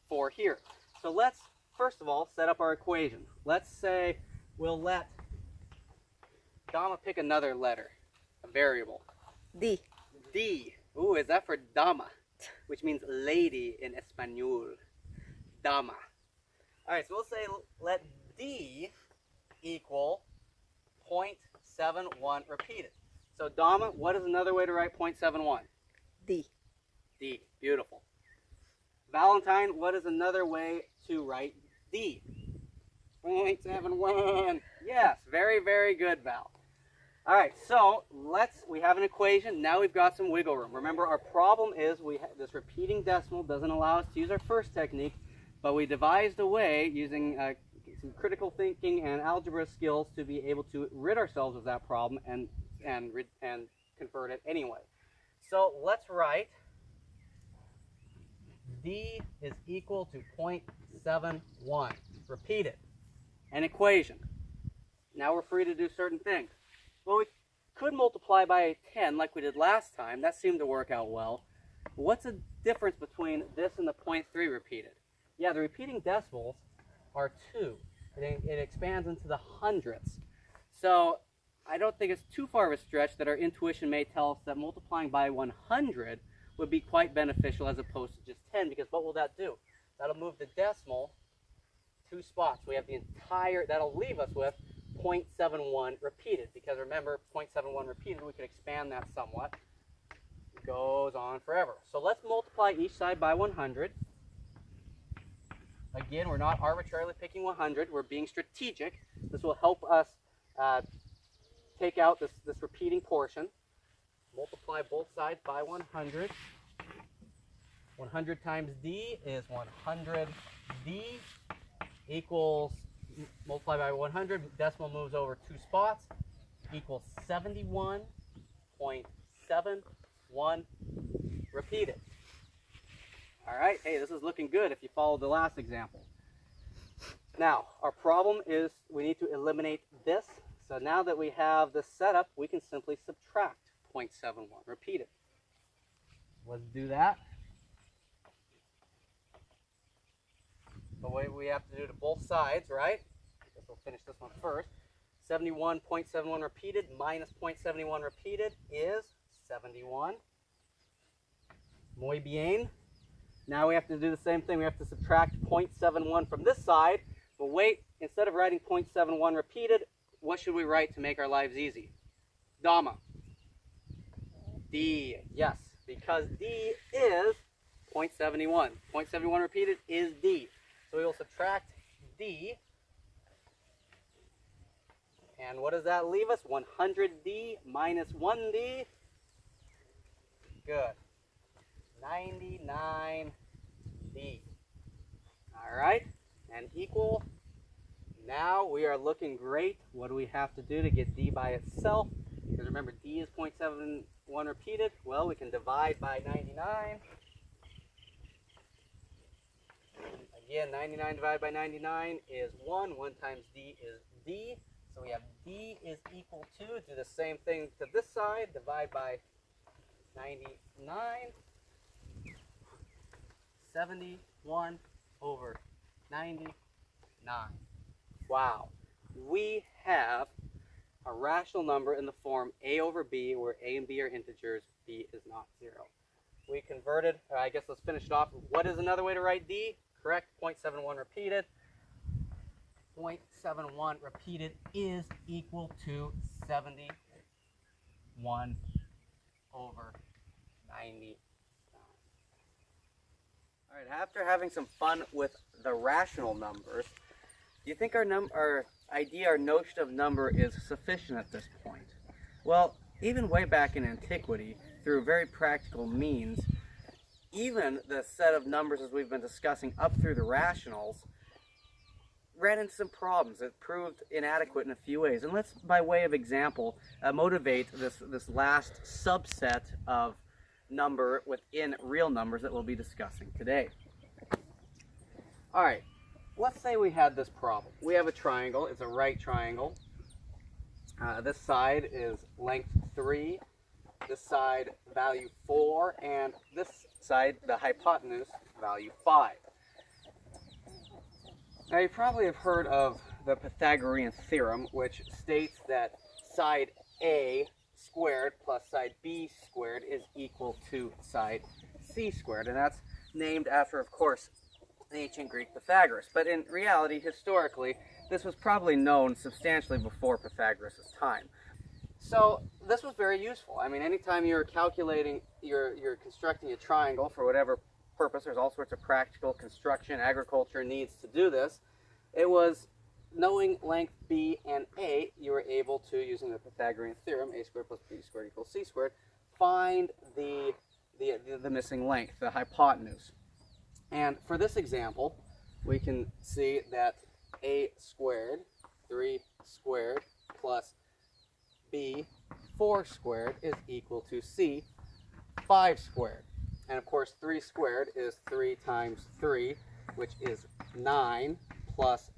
for here. So let's, first of all, set up our equation. Let's say we'll let Dama pick another letter, a variable. D. D. Ooh, is that for dama, which means lady in Espanol. Dama. All right, so we'll say let D equal 0.71 repeated. So dama, what is another way to write 0.71? D. D, beautiful. Valentine, what is another way to write D? 0.71. Yes, very, very good, Val. All right, so we have an equation. Now we've got some wiggle room. Remember, our problem is this repeating decimal doesn't allow us to use our first technique, but we devised a way using some critical thinking and algebra skills to be able to rid ourselves of that problem and convert it anyway. So let's write D is equal to 0.71. Repeat it. An equation. Now we're free to do certain things. Well, we could multiply by 10 like we did last time. That seemed to work out well. What's the difference between this and the 0.3 repeated? Yeah, the repeating decimals are 2. It expands into the hundredths. So I don't think it's too far of a stretch that our intuition may tell us that multiplying by 100 would be quite beneficial as opposed to just 10, because what will that do? That'll move the decimal 2 spots. We have the entire, that'll leave us with 0.71 repeated, because remember, 0.71 repeated, we could expand that somewhat. It goes on forever. So let's multiply each side by 100. Again, we're not arbitrarily picking 100. We're being strategic. This will help us take out this repeating portion. Multiply both sides by 100. 100 times D is 100. D equals, multiply by 100, decimal moves over 2 spots, equals 71.71 repeated. All right, hey, this is looking good if you follow the last example. Now, our problem is we need to eliminate this. So now that we have this set up, we can simply subtract 0.71 repeated. Let's do that. The way we have to do to both sides, right? I guess we'll finish this one first. 71.71 repeated minus 0.71 repeated is 71. Muy bien. Now we have to do the same thing. We have to subtract 0.71 from this side. But wait, instead of writing 0.71 repeated, what should we write to make our lives easy? Dama. D. Yes, because D is 0.71. 0.71 repeated is D. So we will subtract D. And what does that leave us? 100D minus 1D. Good. 99D. All right. And equal. Now we are looking great. What do we have to do to get D by itself? Because remember, D is 0.71 repeated. Well, we can divide by 99. Again, 99 divided by 99 is 1. 1 times D is D. So we have D is equal to, do the same thing to this side, divide by 99. 71 over 99. Wow. We have a rational number in the form a over b, where a and b are integers, b is not 0. We converted, I guess let's finish it off. What is another way to write D? Correct, 0.71 repeated. 0.71 repeated is equal to 71 over 99. All right, after having some fun with the rational numbers, do you think our notion of number is sufficient at this point? Well, even way back in antiquity, through very practical means, even the set of numbers as we've been discussing up through the rationals ran into some problems. It proved inadequate in a few ways. And let's, by way of example, motivate this last subset of number within real numbers that we'll be discussing today. All right, let's say we had this problem. We have a triangle. It's a right triangle. This side is length 3. This side, value 4. And this side, the hypotenuse, value 5. Now, you probably have heard of the Pythagorean theorem, which states that side A squared plus side B squared is equal to side C squared. And that's named after, of course, the ancient Greek Pythagoras. But in reality, historically, this was probably known substantially before Pythagoras' time. So this was very useful. I mean, anytime you're calculating, you're constructing a triangle for whatever purpose, there's all sorts of practical construction, agriculture needs to do this. It was knowing length B and A, you were able to, using the Pythagorean theorem, a squared plus b squared equals c squared, find the missing length, the hypotenuse. And for this example, we can see that a squared, 3 squared, plus b, 4 squared is equal to c, 5 squared. And of course, 3 squared is 3 times 3, which is 9, plus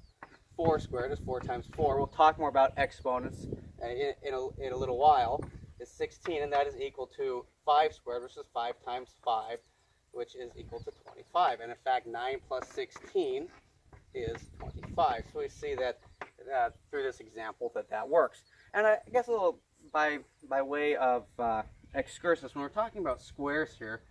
4 squared is 4 times 4. We'll talk more about exponents in a little while. Is 16, and that is equal to 5 squared, which is 5 times 5, which is equal to 25. And in fact, 9 plus 16 is 25. So we see that through this example that works. And I guess a little by way of excursus, when we're talking about squares here,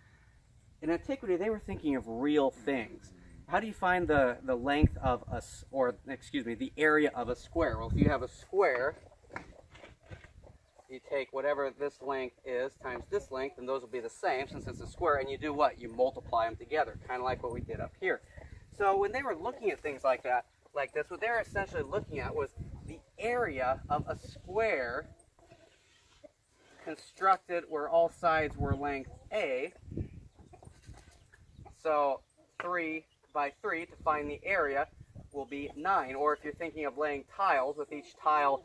in antiquity they were thinking of real things. How do you find the length of the area of a square? Well, if you have a square, you take whatever this length is times this length, and those will be the same since it's a square, and you do what? You multiply them together, kind of like what we did up here. So when they were looking at things like that, like this, what they were essentially looking at was the area of a square constructed where all sides were length A. So 3 by 3 to find the area will be 9. Or if you're thinking of laying tiles, with each tile,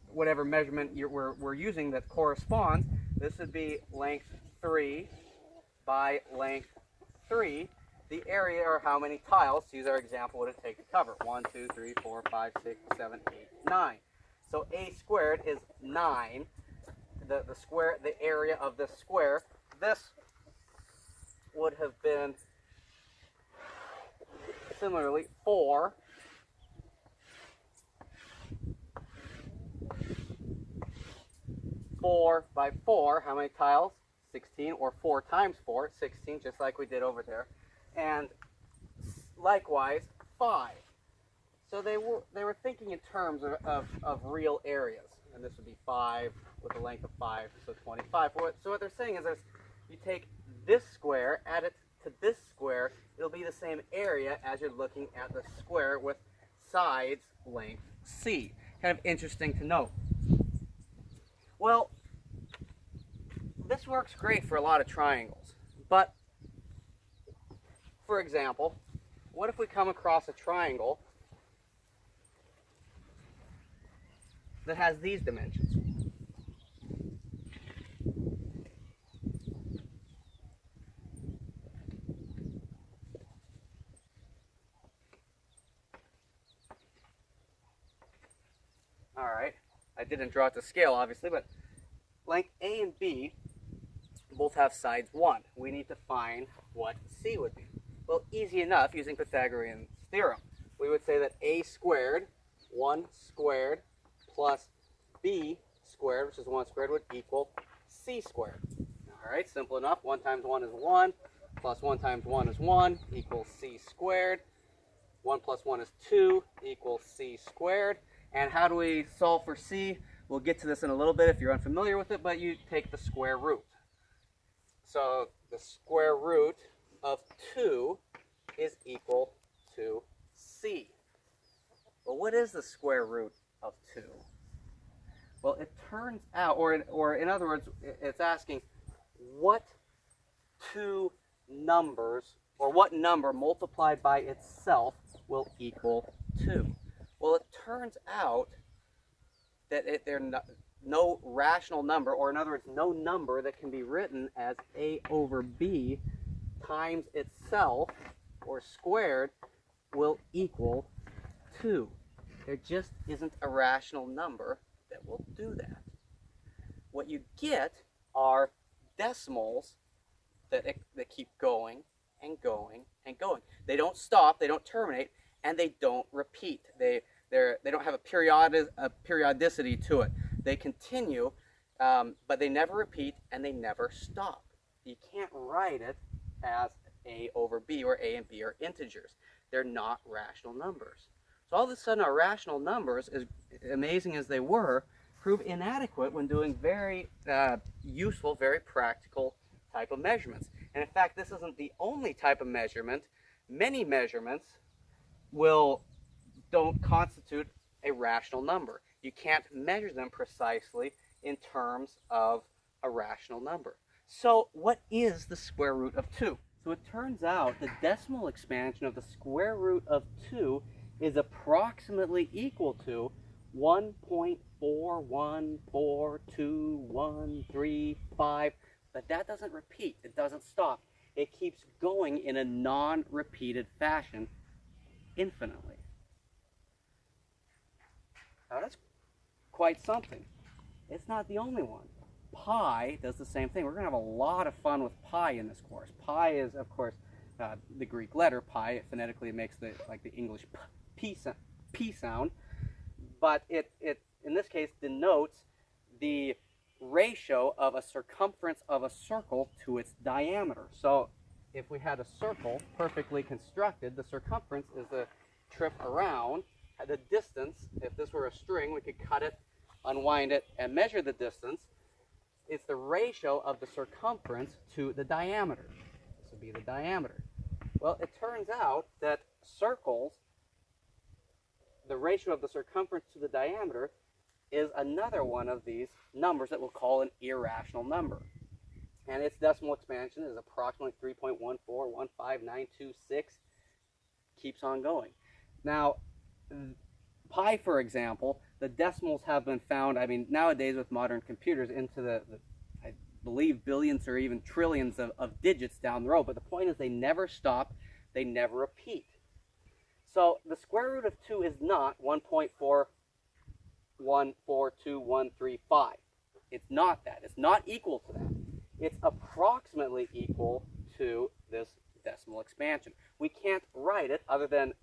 whatever measurement we're using that corresponds, this would be length 3 by length 3. The area, or how many tiles, to use our example, would it take to cover? 1, 2, 3, 4, 5, 6, 7, 8, 9. So a squared is 9. The area of this square. This would have been similarly 4. 4 by 4, how many tiles? 16, or 4 times 4, 16, just like we did over there. And likewise, 5. So they were thinking in terms of real areas. And this would be 5 with a length of 5, so 25. So what they're saying is this: you take this square, add it to this square, it'll be the same area as you're looking at the square with sides length C. Kind of interesting to note. Well, this works great for a lot of triangles, but for example, what if we come across a triangle that has these dimensions? All right, I didn't draw it to scale, obviously, but length A and B both have sides 1. We need to find what C would be. Well, easy enough, using Pythagorean theorem. We would say that A squared, 1 squared, plus B squared, which is 1 squared, would equal C squared. All right, simple enough. 1 times 1 is 1, plus 1 times 1 is 1, equals C squared. 1 plus 1 is 2, equals C squared. And how do we solve for C? We'll get to this in a little bit if you're unfamiliar with it, but you take the square root. So the square root of 2 is equal to C. Well, what is the square root of 2? Well, it turns out, or in other words, it's asking what two numbers, or what number multiplied by itself will equal 2. Well, it turns out that there's no rational number, or in other words, no number that can be written as A over B times itself, or squared, will equal 2. There just isn't a rational number that will do that. What you get are decimals that keep going and going and going. They don't stop, they don't terminate, and they don't repeat. They don't have a periodicity to it. They continue, but they never repeat and they never stop. You can't write it as a over b, where a and b are integers. They're not rational numbers. So all of a sudden our rational numbers, as amazing as they were, prove inadequate when doing very useful, very practical type of measurements. And in fact, this isn't the only type of measurement. Many measurements don't constitute a rational number. You can't measure them precisely in terms of a rational number. So what is the square root of 2? So it turns out the decimal expansion of the square root of 2 is approximately equal to 1.41421335. But that doesn't repeat. It doesn't stop. It keeps going in a non-repeated fashion infinitely. Now that's quite something. It's not the only one. Pi does the same thing. We're going to have a lot of fun with pi in this course. Pi is, of course, the Greek letter pi. Phonetically, it makes the English p sound, but it in this case denotes the ratio of a circumference of a circle to its diameter. So if we had a circle perfectly constructed, the circumference is the trip around. The distance, if this were a string, we could cut it, unwind it, and measure the distance. It's the ratio of the circumference to the diameter. This would be the diameter. Well, it turns out that circles, the ratio of the circumference to the diameter, is another one of these numbers that we'll call an irrational number. And its decimal expansion is approximately 3.1415926. Keeps on going. Now, pi, for example, the decimals have been found, nowadays with modern computers, into the I believe, billions or even trillions of digits down the road. But the point is they never stop, they never repeat. So the square root of 2 is not 1.41421335. It's not that. It's not equal to that. It's approximately equal to this decimal expansion. We can't write it other than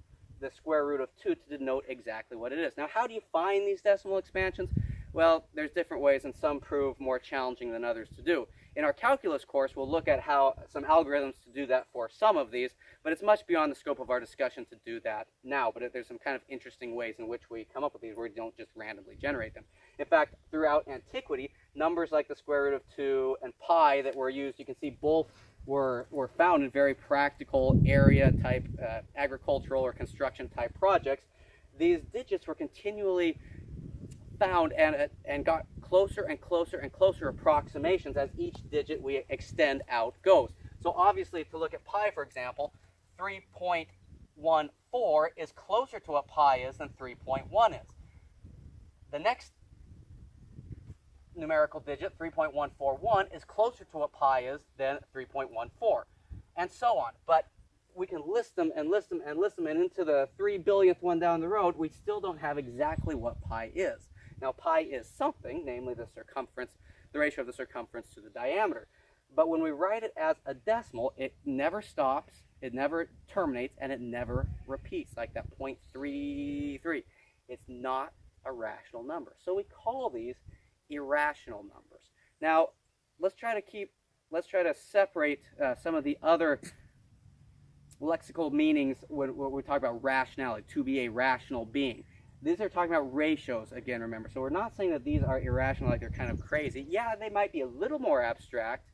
the square root of 2 to denote exactly what it is. Now, how do you find these decimal expansions? Well, there's different ways, and some prove more challenging than others to do. In our calculus course, we'll look at how some algorithms to do that for some of these, but it's much beyond the scope of our discussion to do that now. But there's some kind of interesting ways in which we come up with these where we don't just randomly generate them. In fact, throughout antiquity, numbers like the square root of 2 and pi that were used, you can see both were found in very practical area type, agricultural or construction type projects. These digits were continually found and got closer and closer and closer approximations as each digit we extend out goes. So obviously, to look at pi, for example, 3.14 is closer to what pi is than 3.1 is. The next numerical digit, 3.141, is closer to what pi is than 3.14, and so on. But we can list them and list them and list them, and into the 3 billionth one down the road, we still don't have exactly what pi is. Now, pi is something, namely the circumference, the ratio of the circumference to the diameter. But when we write it as a decimal, it never stops, it never terminates, and it never repeats, like that 0.33. It's not a rational number. So we call these irrational numbers. Now, let's try to separate some of the other lexical meanings when we talk about rationality, to be a rational being. These are talking about ratios, again, remember. So we're not saying that these are irrational, like they're kind of crazy. Yeah, they might be a little more abstract,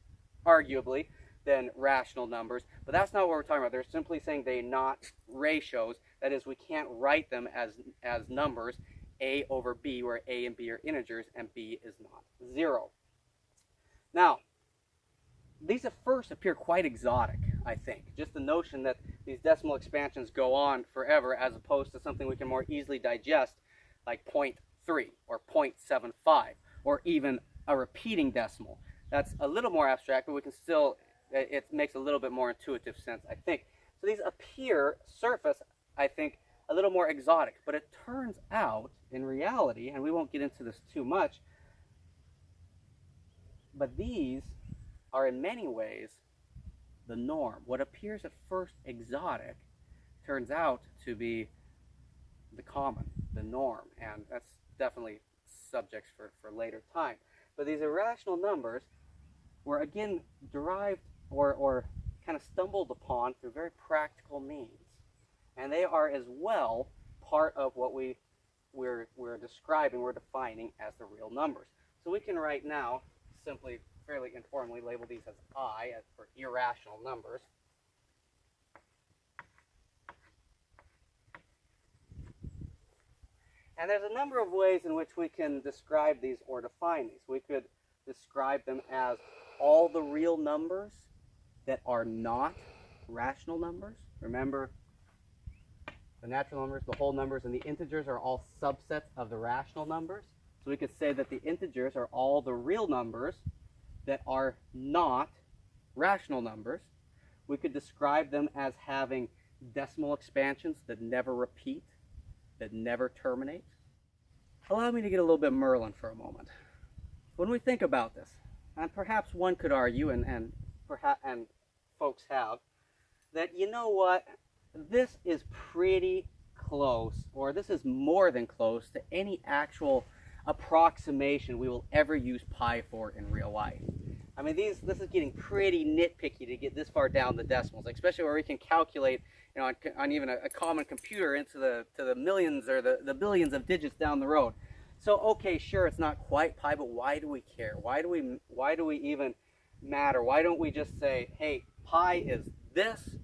arguably, than rational numbers, but that's not what we're talking about. They're simply saying they're not ratios. That is, we can't write them as numbers, a over b, where a and b are integers, and b is not 0. Now, these at first appear quite exotic, I think. Just the notion that these decimal expansions go on forever as opposed to something we can more easily digest, like 0.3 or 0.75, or even a repeating decimal. That's a little more abstract, but we can still, it makes a little bit more intuitive sense, I think. So these appear, surface, I think, a little more exotic. But it turns out, in reality, and we won't get into this too much, but these are in many ways the norm. What appears at first exotic turns out to be the common, the norm, and that's definitely subjects for later time. But these irrational numbers were again derived or kind of stumbled upon through very practical means. And they are as well part of what we're describing, we're defining as the real numbers. So we can right now simply, fairly informally label these as I, as for irrational numbers. And there's a number of ways in which we can describe these or define these. We could describe them as all the real numbers that are not rational numbers. Remember, the natural numbers, the whole numbers, and the integers are all subsets of the rational numbers. So we could say that the integers are all the real numbers that are not rational numbers. We could describe them as having decimal expansions that never repeat, that never terminate. Allow me to get a little bit Merlin for a moment. When we think about this, and perhaps one could argue, and folks have, that you know what, this is pretty close, or this is more than close to any actual approximation we will ever use pi for in real life. I mean, this is getting pretty nitpicky to get this far down the decimals, especially where we can calculate, you know, on even a common computer into the millions or the billions of digits down the road. So okay, sure, it's not quite pi, but why do we care? Why do we even matter? Why don't we just say, hey, pi is this?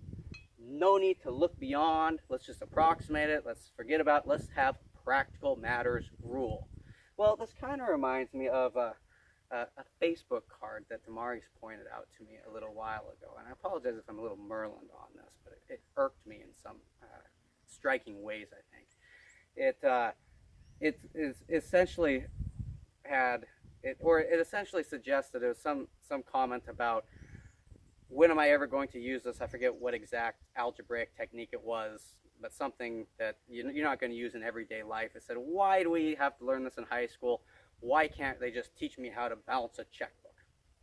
No need to look beyond. Let's just approximate it. Let's forget about it. Let's have practical matters rule. Well, this kind of reminds me of a Facebook card that Damaris pointed out to me a little while ago. And I apologize if I'm a little Merlin on this, but it irked me in some striking ways, I think. It essentially suggested there was some comment about, when am I ever going to use this? I forget what exact algebraic technique it was, but something that you're not going to use in everyday life. It said, why do we have to learn this in high school? Why can't they just teach me how to balance a checkbook?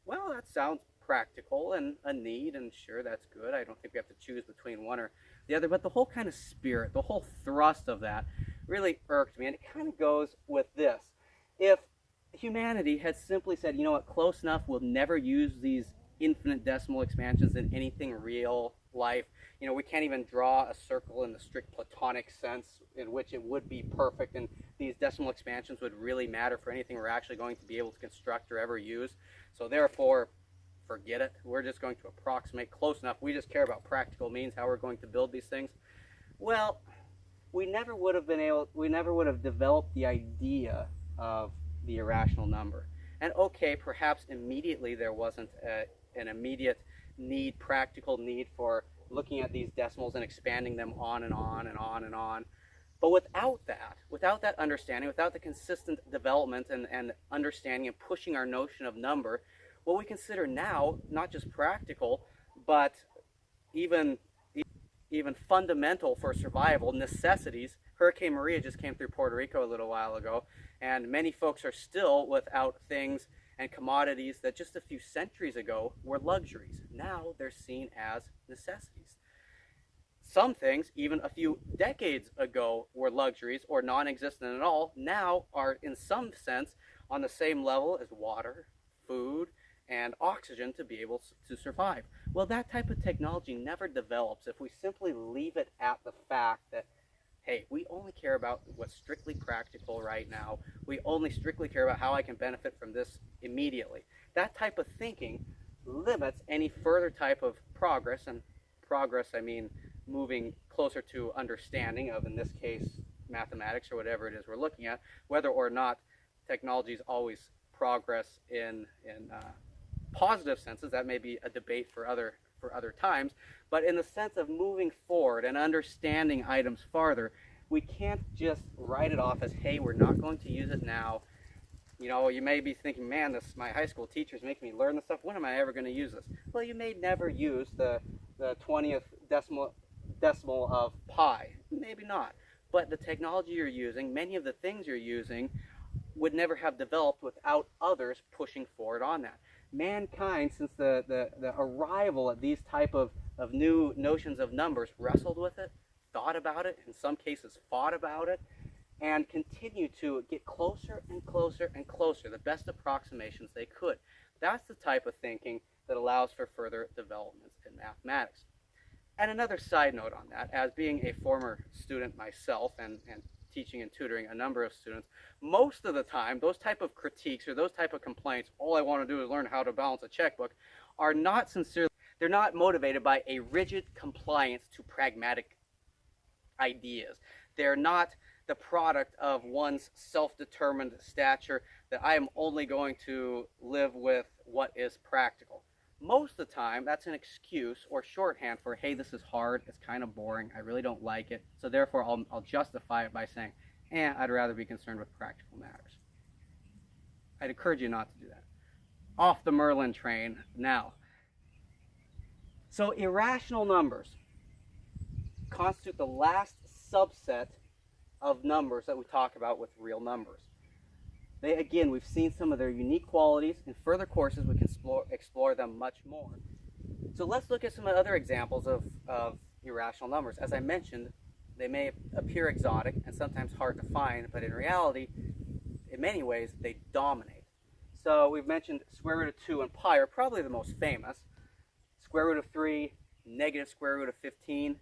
Well, that sounds practical and a need, and sure, that's good. I don't think we have to choose between one or the other, but the whole kind of spirit, the whole thrust of that really irked me, and it kind of goes with this. If humanity had simply said, you know what, close enough, we'll never use these infinite decimal expansions in anything real life. You know, we can't even draw a circle in the strict Platonic sense in which it would be perfect, and these decimal expansions would really matter for anything we're actually going to be able to construct or ever use. So therefore, forget it. We're just going to approximate close enough. We just care about practical means, how we're going to build these things. Well, we never would have developed the idea of the irrational number. And okay, perhaps immediately there wasn't an immediate need, practical need for looking at these decimals and expanding them on and on and on and on. But without that understanding, without the consistent development and understanding and pushing our notion of number, what we consider now, not just practical, but even fundamental for survival, necessities. Hurricane Maria just came through Puerto Rico a little while ago, and many folks are still without things and commodities that just a few centuries ago were luxuries. Now they're seen as necessities. Some things, even a few decades ago, were luxuries or non-existent at all, now are in some sense on the same level as water, food, and oxygen to be able to survive. Well, that type of technology never develops if we simply leave it at the fact that, hey, we only care about what's strictly practical right now. We only strictly care about how I can benefit from this immediately. That type of thinking limits any further type of progress, and progress I mean moving closer to understanding of, in this case, mathematics or whatever it is we're looking at. Whether or not technologies always progress in positive senses, that may be a debate for other times, but in the sense of moving forward and understanding items farther, we can't just write it off as, hey, we're not going to use it now. You know, you may be thinking, man, my high school teacher's making me learn this stuff. When am I ever going to use this? Well, you may never use the 20th decimal of pi. Maybe not. But the technology you're using, many of the things you're using, would never have developed without others pushing forward on that. Mankind, since the arrival at these type of new notions of numbers, wrestled with it, thought about it, in some cases fought about it, and continue to get closer and closer and closer, the best approximations they could. That's the type of thinking that allows for further developments in mathematics. And another side note on that, as being a former student myself and teaching and tutoring a number of students, most of the time, those type of critiques or those type of complaints, all I want to do is learn how to balance a checkbook, are not sincerely, they're not motivated by a rigid compliance to pragmatic ideas. They're not the product of one's self-determined stature that I am only going to live with what is practical. Most of the time, that's an excuse or shorthand for, hey, this is hard, it's kind of boring, I really don't like it, so therefore I'll justify it by saying, I'd rather be concerned with practical matters. I'd encourage you not to do that. Off the Merlin train now. So irrational numbers constitute the last subset of numbers that we talk about with real numbers. They, again, we've seen some of their unique qualities. In further courses, we can explore them much more. So let's look at some other examples of irrational numbers. As I mentioned, they may appear exotic and sometimes hard to find, but in reality, in many ways, they dominate. So we've mentioned square root of 2 and pi are probably the most famous. Square root of 3, negative square root of 15.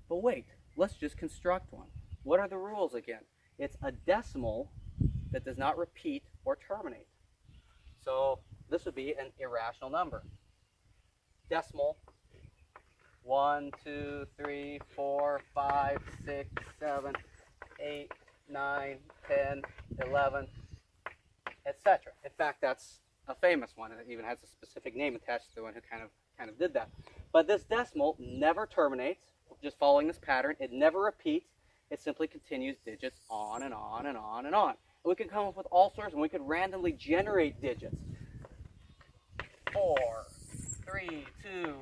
But wait, let's just construct one. What are the rules again? It's a decimal that does not repeat or terminate. So this would be an irrational number. Decimal 1, 2, 3, 4, 5, 6, 7, 8, 9, 10, 11, etc. In fact, that's a famous one, and it even has a specific name attached to the one who kind of did that. But this decimal never terminates, just following this pattern. It never repeats. It simply continues digits on and on and on and on. And we could come up with all sorts, and we could randomly generate digits. 4, 3, 2,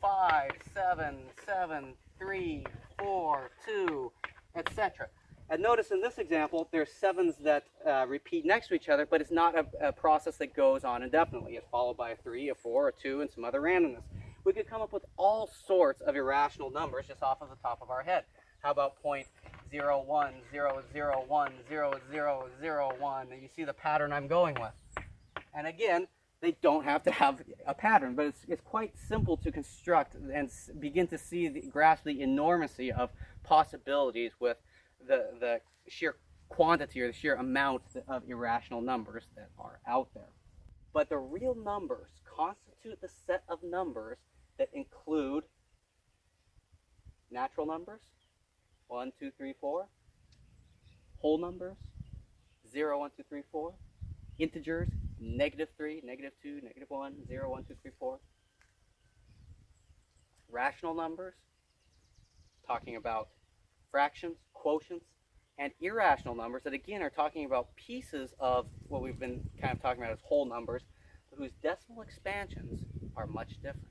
5, 7, 7, 3, 4, 2, etc. And notice in this example, there's 7s that repeat next to each other, but it's not a process that goes on indefinitely. It's followed by a 3, a 4, a 2, and some other randomness. We could come up with all sorts of irrational numbers just off of the top of our head. How about 0.01, 0, 0, 1, 0, 0, 0, 1? You see the pattern I'm going with. And again, they don't have to have a pattern, but it's quite simple to construct and begin to grasp the enormity of possibilities with the sheer quantity or the sheer amount of irrational numbers that are out there. But the real numbers constitute the set of numbers that include natural numbers, 1, 2, 3, 4, whole numbers, 0, 1, 2, 3, 4, integers, negative 3, negative 2, negative 1, 0, 1, 2, 3, 4, rational numbers, talking about fractions, quotients, and irrational numbers that again are talking about pieces of what we've been kind of talking about as whole numbers, but whose decimal expansions are much different.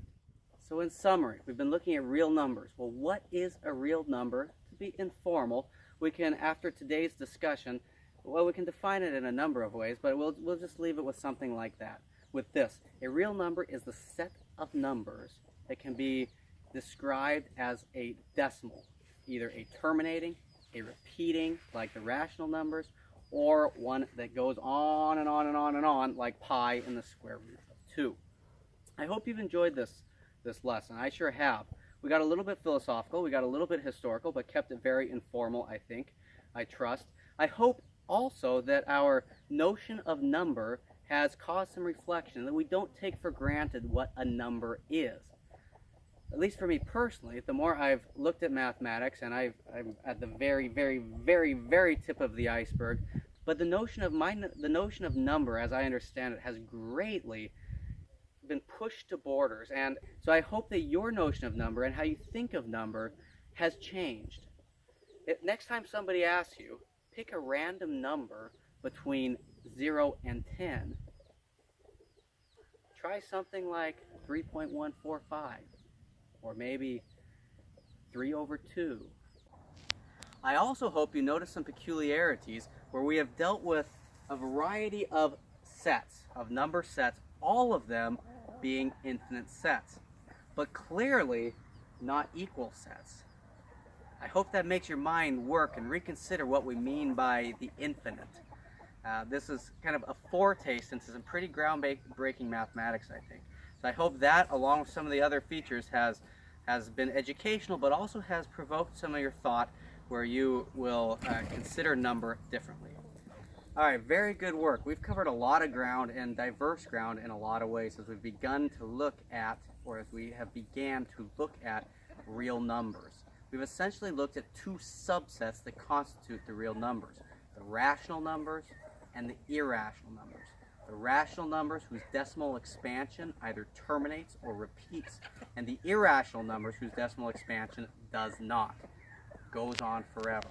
So in summary, we've been looking at real numbers. Well, what is a real number? To be informal, we can, after today's discussion, well, we can define it in a number of ways, but we'll just leave it with something like that. With this, a real number is the set of numbers that can be described as a decimal, either a terminating, a repeating, like the rational numbers, or one that goes on and on and on and on, like pi in the square root of 2. I hope you've enjoyed this lesson. I sure have. We got a little bit philosophical, we got a little bit historical, but kept it very informal, I think, I trust. I hope also that our notion of number has caused some reflection, that we don't take for granted what a number is. At least for me personally, the more I've looked at mathematics, and I'm at the very, very, very, very tip of the iceberg, but the notion of number, as I understand it, has greatly been pushed to borders. And so I hope that your notion of number and how you think of number has changed. Next time somebody asks you, pick a random number between 0 and 10. Try something like 3.145, or maybe 3 over 2. I also hope you notice some peculiarities where we have dealt with a variety of sets, of number sets, all of them being infinite sets, but clearly not equal sets. I hope that makes your mind work and reconsider what we mean by the infinite. This is kind of a foretaste into some pretty groundbreaking mathematics, I think. So I hope that, along with some of the other features, has been educational, but also has provoked some of your thought where you will consider number differently. All right, very good work. We've covered a lot of ground, and diverse ground in a lot of ways, as we've begun to look at, or as we have began to look at, real numbers. We've essentially looked at two subsets that constitute the real numbers: the rational numbers and the irrational numbers. The rational numbers whose decimal expansion either terminates or repeats, and the irrational numbers whose decimal expansion does not, goes on forever.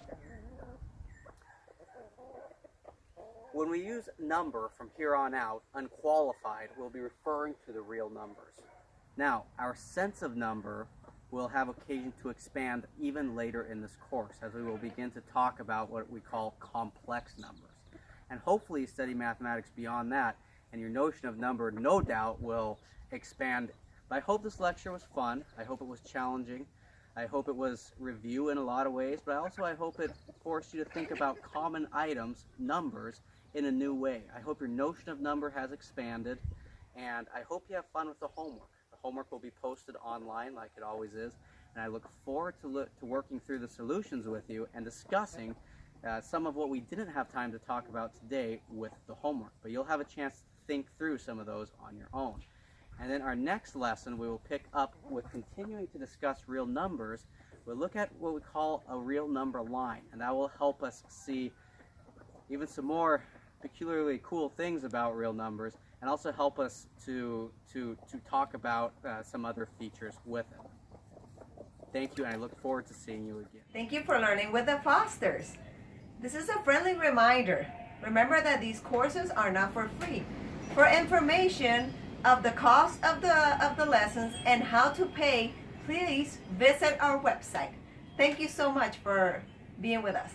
When we use number from here on out, unqualified, we'll be referring to the real numbers. Now, our sense of number will have occasion to expand even later in this course, as we will begin to talk about what we call complex numbers. And hopefully you study mathematics beyond that, and your notion of number, no doubt, will expand. But I hope this lecture was fun. I hope it was challenging. I hope it was review in a lot of ways, but I hope it forced you to think about common items, numbers, in a new way. I hope your notion of number has expanded, and I hope you have fun with the homework. The homework will be posted online like it always is, and I look forward to working through the solutions with you and discussing some of what we didn't have time to talk about today with the homework, but you'll have a chance to think through some of those on your own. And then our next lesson, we will pick up with continuing to discuss real numbers. We'll look at what we call a real number line, and that will help us see even some more peculiarly cool things about real numbers, and also help us to talk about some other features with it. Thank you, and I look forward to seeing you again. Thank you for learning with the Fosters. This is a friendly reminder. Remember that these courses are not for free. For information of the cost of the lessons and how to pay, please visit our website. Thank you so much for being with us.